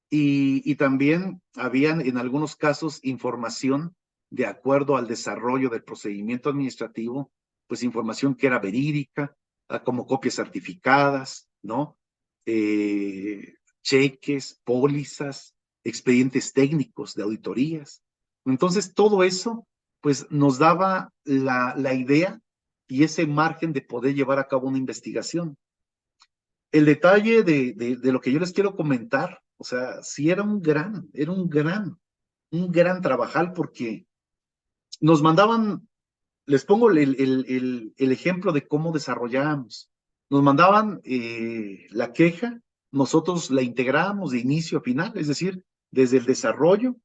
Y también habían en algunos casos información de acuerdo al desarrollo del procedimiento administrativo, pues información que era verídica, como copias certificadas, ¿no? Cheques, pólizas, expedientes técnicos de auditorías. Entonces, todo eso, pues nos daba la idea y ese margen de poder llevar a cabo una investigación. El detalle de lo que yo les quiero comentar, o sea, sí era un gran trabajar, porque nos mandaban, les pongo el ejemplo de cómo desarrollábamos. Nos mandaban la queja, nosotros la integrábamos de inicio a final, es decir, desde el desarrollo,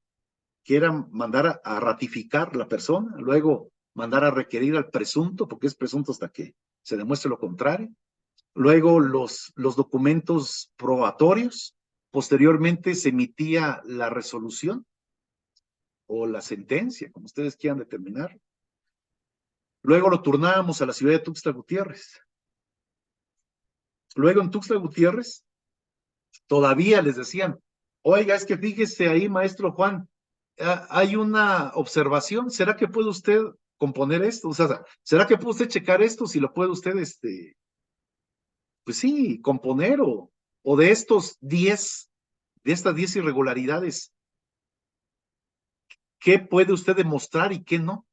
que era mandar a ratificar la persona, luego mandar a requerir al presunto, porque es presunto hasta que se demuestre lo contrario. Luego los documentos probatorios, posteriormente se emitía la resolución o la sentencia, como ustedes quieran determinar. Luego lo turnábamos a la ciudad de Tuxtla Gutiérrez. Luego en Tuxtla Gutiérrez todavía les decían, oiga, es que fíjese ahí, maestro Juan, hay una observación, ¿será que puede usted componer esto? O sea, ¿será que puede usted checar esto? Si lo puede usted, pues sí, componer, o de estas 10 irregularidades, ¿qué puede usted demostrar y qué no?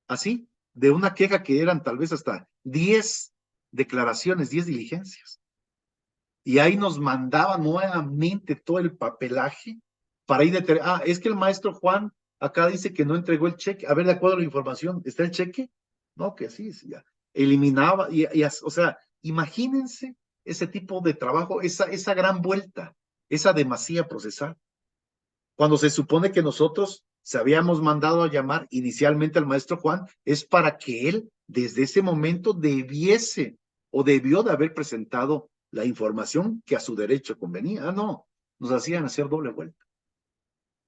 Así, de una queja que eran tal vez hasta 10 declaraciones, 10 diligencias. Y ahí nos mandaba nuevamente todo el papelaje para ir es que el maestro Juan acá dice que no entregó el cheque. A ver, de acuerdo a la información, ¿está el cheque? No, que sí, ya. Eliminaba, o sea, imagínense ese tipo de trabajo, esa gran vuelta, esa demasía procesal. Cuando se supone que nosotros se habíamos mandado a llamar inicialmente al maestro Juan, es para que él desde ese momento debiese o debió de haber presentado la información que a su derecho convenía. No, nos hacían hacer doble vuelta.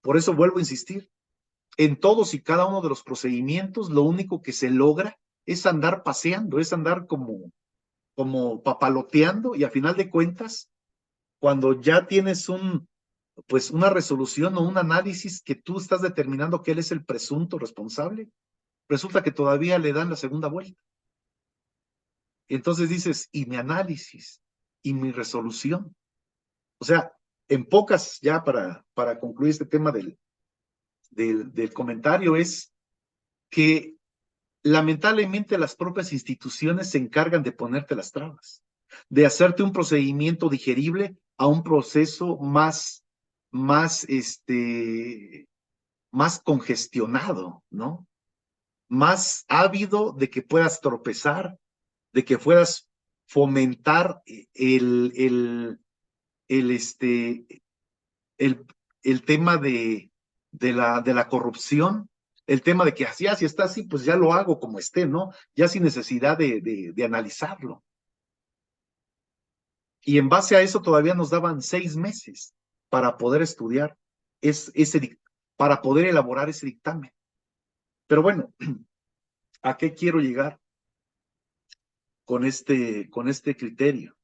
Por eso vuelvo a insistir, en todos y cada uno de los procedimientos, lo único que se logra es andar paseando, es andar como papaloteando, y a final de cuentas, cuando ya tienes pues una resolución o un análisis que tú estás determinando que él es el presunto responsable, resulta que todavía le dan la segunda vuelta. Entonces dices, ¿y mi análisis? ¿Y mi resolución? O sea, en pocas, ya para concluir este tema del comentario, es que lamentablemente las propias instituciones se encargan de ponerte las trabas, de hacerte un procedimiento digerible a un proceso más congestionado, ¿no? Más ávido de que puedas tropezar, de que puedas fomentar el tema de la corrupción, el tema de que así está así, pues ya lo hago como esté, ¿no? Ya sin necesidad de analizarlo. Y en base a eso todavía nos daban 6 meses para poder estudiar para poder elaborar ese dictamen. Pero bueno, ¿a qué quiero llegar con este criterio?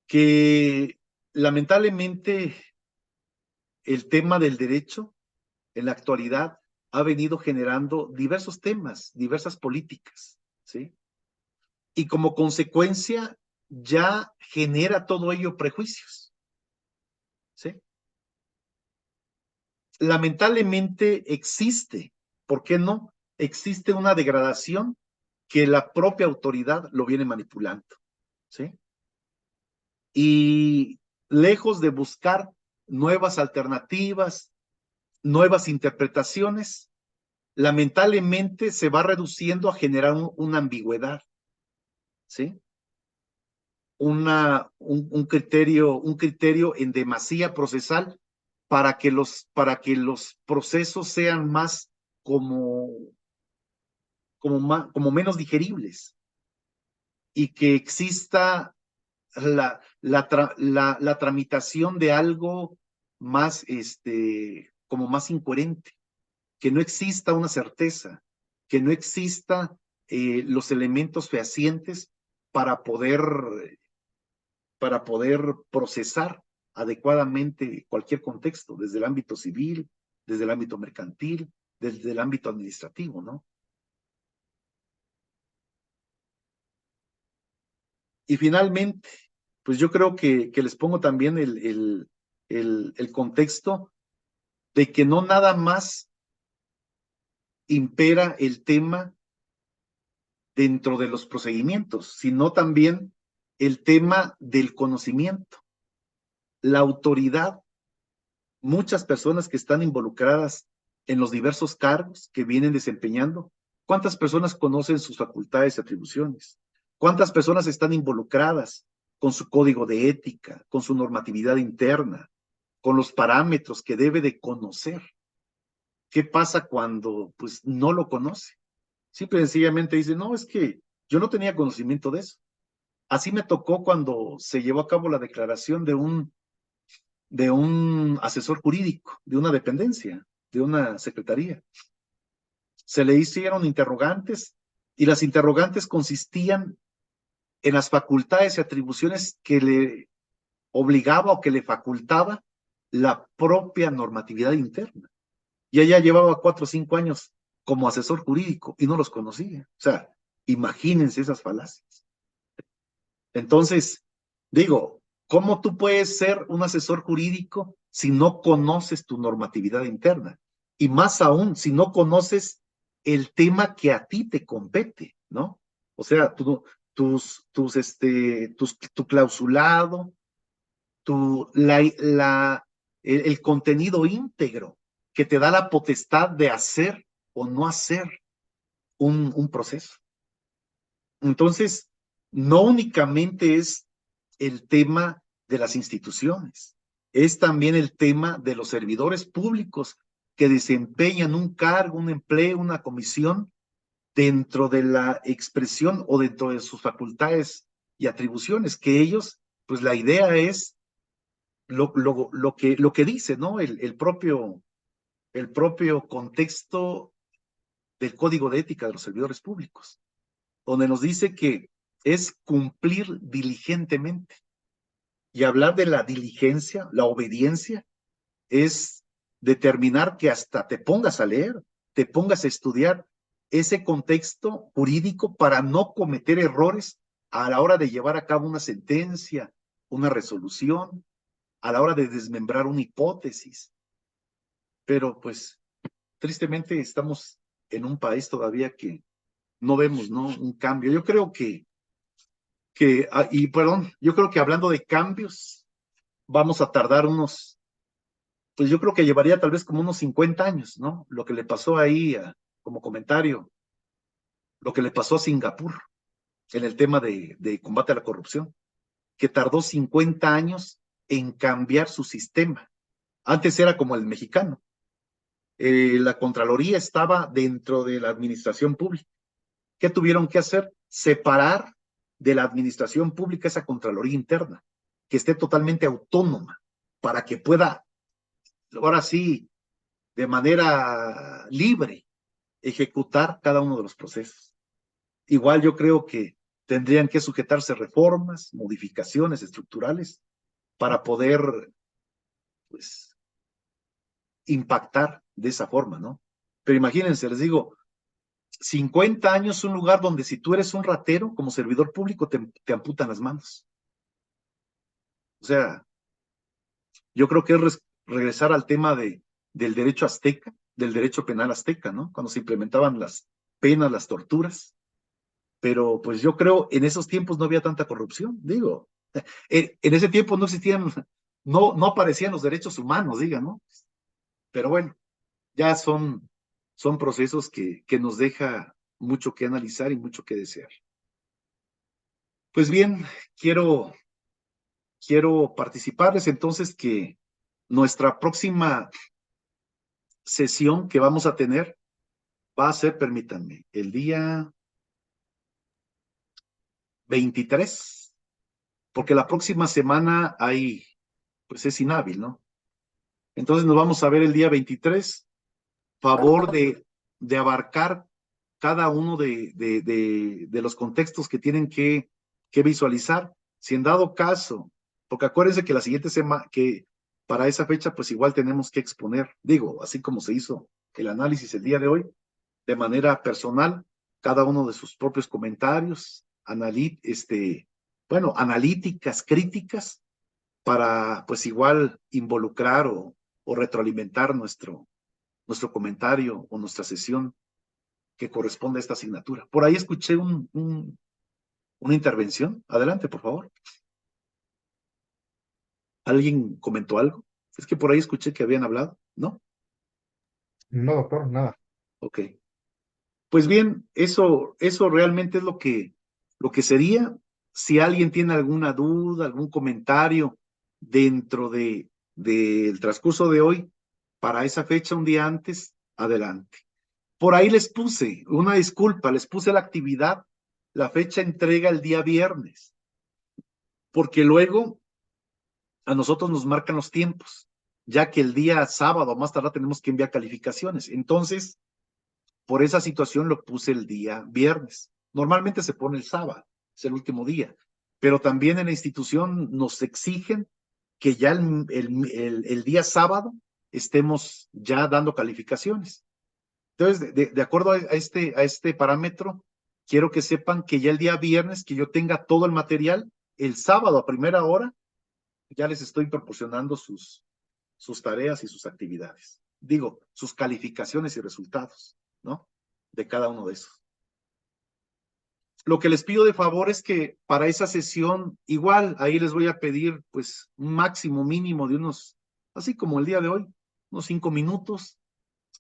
Que lamentablemente el tema del derecho en la actualidad ha venido generando diversos temas, diversas políticas, ¿sí? Y como consecuencia ya genera todo ello prejuicios, ¿sí? Lamentablemente existe, ¿por qué no? Existe una degradación que la propia autoridad lo viene manipulando, ¿sí? Y lejos de buscar nuevas alternativas, nuevas interpretaciones, lamentablemente se va reduciendo a generar una ambigüedad, ¿sí? un criterio en demasía procesal para que los procesos sean más como menos digeribles y que exista la tramitación de algo más, como más incoherente, que no exista una certeza, que no exista los elementos fehacientes para poder procesar adecuadamente cualquier contexto, desde el ámbito civil, desde el ámbito mercantil, desde el ámbito administrativo, ¿no? Y finalmente, pues yo creo que les pongo también el contexto de que no nada más impera el tema dentro de los procedimientos, sino también el tema del conocimiento, la autoridad, muchas personas que están involucradas en los diversos cargos que vienen desempeñando. ¿Cuántas personas conocen sus facultades y atribuciones? ¿Cuántas personas están involucradas con su código de ética, con su normatividad interna, con los parámetros que debe de conocer? ¿Qué pasa cuando pues no lo conoce? Simple y sencillamente dice, no, es que yo no tenía conocimiento de eso. Así me tocó cuando se llevó a cabo la declaración de un asesor jurídico, de una dependencia, de una secretaría. Se le hicieron interrogantes y las interrogantes consistían en las facultades y atribuciones que le obligaba o que le facultaba la propia normatividad interna. Y ella llevaba 4 o 5 años como asesor jurídico y no los conocía. O sea, imagínense esas falacias. Entonces, digo, ¿cómo tú puedes ser un asesor jurídico si no conoces tu normatividad interna? Y más aún, si no conoces el tema que a ti te compete, ¿no? O sea, tu clausulado, el contenido íntegro que te da la potestad de hacer o no hacer un proceso. Entonces, no únicamente es el tema de las instituciones, es también el tema de los servidores públicos que desempeñan un cargo, un empleo, una comisión dentro de la expresión o dentro de sus facultades y atribuciones, que ellos, pues la idea es lo que dice, ¿no? El propio contexto del Código de Ética de los Servidores Públicos, donde nos dice que es cumplir diligentemente. Y hablar de la diligencia, la obediencia, es determinar que hasta te pongas a leer, te pongas a estudiar ese contexto jurídico para no cometer errores a la hora de llevar a cabo una sentencia, una resolución, a la hora de desmembrar una hipótesis. Pero pues tristemente estamos en un país todavía que no vemos, ¿no? Un cambio. Yo creo yo creo que hablando de cambios, vamos a tardar pues yo creo que llevaría tal vez como unos 50 años, ¿no? Lo que le pasó ahí, como comentario, lo que le pasó a Singapur en el tema de combate a la corrupción, que tardó 50 años en cambiar su sistema. Antes era como el mexicano. La Contraloría estaba dentro de la administración pública. ¿Qué tuvieron que hacer? Separar de la administración pública esa Contraloría interna, que esté totalmente autónoma, para que pueda, ahora sí, de manera libre, ejecutar cada uno de los procesos. Igual yo creo que tendrían que sujetarse reformas, modificaciones estructurales para poder, pues, impactar de esa forma, ¿no? Pero imagínense, les digo, 50 años un lugar donde si tú eres un ratero como servidor público te amputan las manos. O sea, yo creo que es regresar al tema del derecho azteca, del derecho penal azteca, ¿no? Cuando se implementaban las penas, las torturas. Pero pues yo creo en esos tiempos no había tanta corrupción, digo. En ese tiempo no existían, no aparecían los derechos humanos, diga, ¿no? Pero bueno, ya son procesos que nos deja mucho que analizar y mucho que desear. Pues bien, quiero participarles entonces que nuestra próxima sesión que vamos a tener va a ser, permítanme, el día 23, porque la próxima semana pues es inhábil, ¿no? Entonces nos vamos a ver el día 23, favor de abarcar cada uno de los contextos que tienen que visualizar. Si en dado caso, porque acuérdense que la siguiente semana, que para esa fecha, pues igual tenemos que exponer, digo, así como se hizo el análisis el día de hoy, de manera personal, cada uno de sus propios comentarios, analíticas, críticas, para pues igual involucrar o retroalimentar nuestro comentario o nuestra sesión que corresponde a esta asignatura. Por ahí escuché una intervención. Adelante, por favor. ¿Alguien comentó algo? Es que por ahí escuché que habían hablado, ¿no? No, doctor, nada. Ok. Pues bien, eso realmente es lo que sería. Si alguien tiene alguna duda, algún comentario dentro del transcurso de hoy, para esa fecha, un día antes, adelante. Por ahí les puse, una disculpa, les puse la actividad, la fecha entrega el día viernes, porque luego a nosotros nos marcan los tiempos, ya que el día sábado más tarde tenemos que enviar calificaciones. Entonces, por esa situación lo puse el día viernes. Normalmente se pone el sábado, es el último día, pero también en la institución nos exigen que ya el día sábado estemos ya dando calificaciones. Entonces, de acuerdo a este parámetro, quiero que sepan que ya el día viernes, que yo tenga todo el material, el sábado a primera hora, ya les estoy proporcionando sus tareas y sus actividades. Digo, sus calificaciones y resultados, ¿no? De cada uno de esos. Lo que les pido de favor es que para esa sesión, igual, ahí les voy a pedir, pues, un máximo mínimo de unos, así como el día de hoy, unos 5 minutos,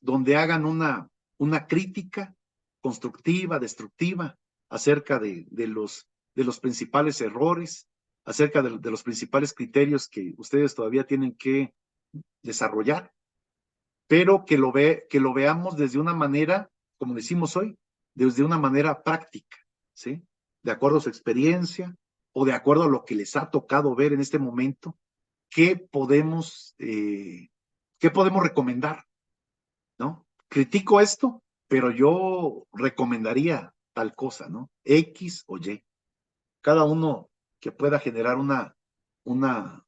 donde hagan una crítica constructiva, destructiva, acerca de los principales errores, acerca de los principales criterios que ustedes todavía tienen que desarrollar, pero que lo veamos desde una manera, como decimos hoy, desde una manera práctica, ¿sí? De acuerdo a su experiencia o de acuerdo a lo que les ha tocado ver en este momento, qué podemos recomendar, ¿no? Critico esto, pero yo recomendaría tal cosa, ¿no? X o Y. Cada uno que pueda generar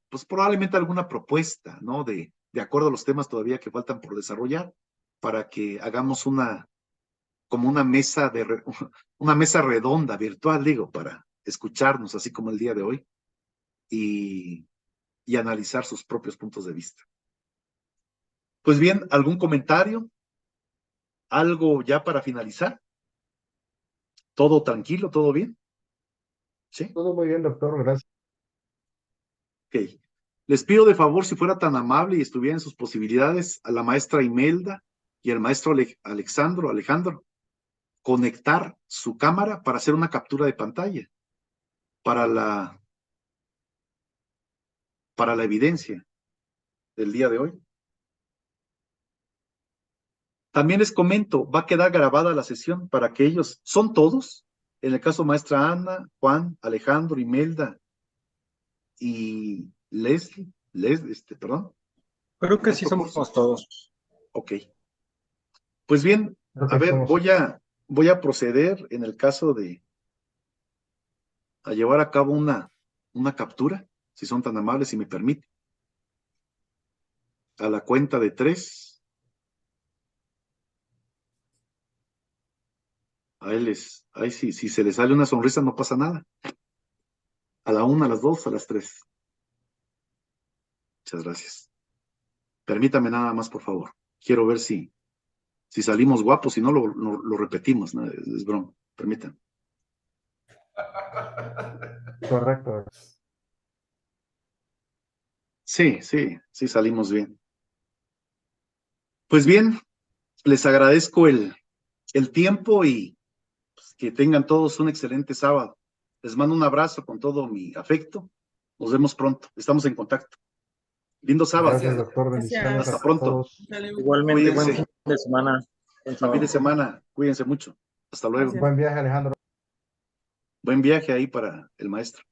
pues probablemente alguna propuesta, ¿no? De acuerdo a los temas todavía que faltan por desarrollar, para que hagamos como una mesa una mesa redonda, virtual, digo, para escucharnos, así como el día de hoy, y analizar sus propios puntos de vista. Pues bien, ¿algún comentario? ¿Algo ya para finalizar? ¿Todo tranquilo? ¿Todo bien? ¿Sí? Todo muy bien, doctor, gracias. Ok. Les pido de favor, si fuera tan amable y estuviera en sus posibilidades, a la maestra Imelda y al maestro Alejandro, conectar su cámara para hacer una captura de pantalla para la evidencia del día de hoy. También les comento, va a quedar grabada la sesión para que ellos, son todos, en el caso maestra Ana, Juan, Alejandro, Imelda y Leslie, perdón. Creo que sí somos todos. Ok. Pues bien, Creo a que ver, somos. voy a proceder en el caso a llevar a cabo una captura, si son tan amables, si me permite. A la cuenta de 3. Ahí si se les sale una sonrisa no pasa nada. A la 1, a las 2, a las 3. Muchas gracias. Permítame nada más, por favor. Quiero ver si salimos guapos, si no lo repetimos, ¿no? Es broma. Permítanme. Correcto. Sí salimos bien. Pues bien, les agradezco el tiempo y pues, que tengan todos un excelente sábado. Les mando un abrazo con todo mi afecto. Nos vemos pronto. Estamos en contacto. Lindo sábado. Gracias, doctor. Bendiciones Gracias. Hasta a pronto. todos. Hasta luego. Igualmente, buen Cuídense. fin de semana. Buen Fin de sábado. semana. Cuídense mucho. Hasta luego. Gracias. Buen viaje, Alejandro. Buen viaje ahí para el maestro.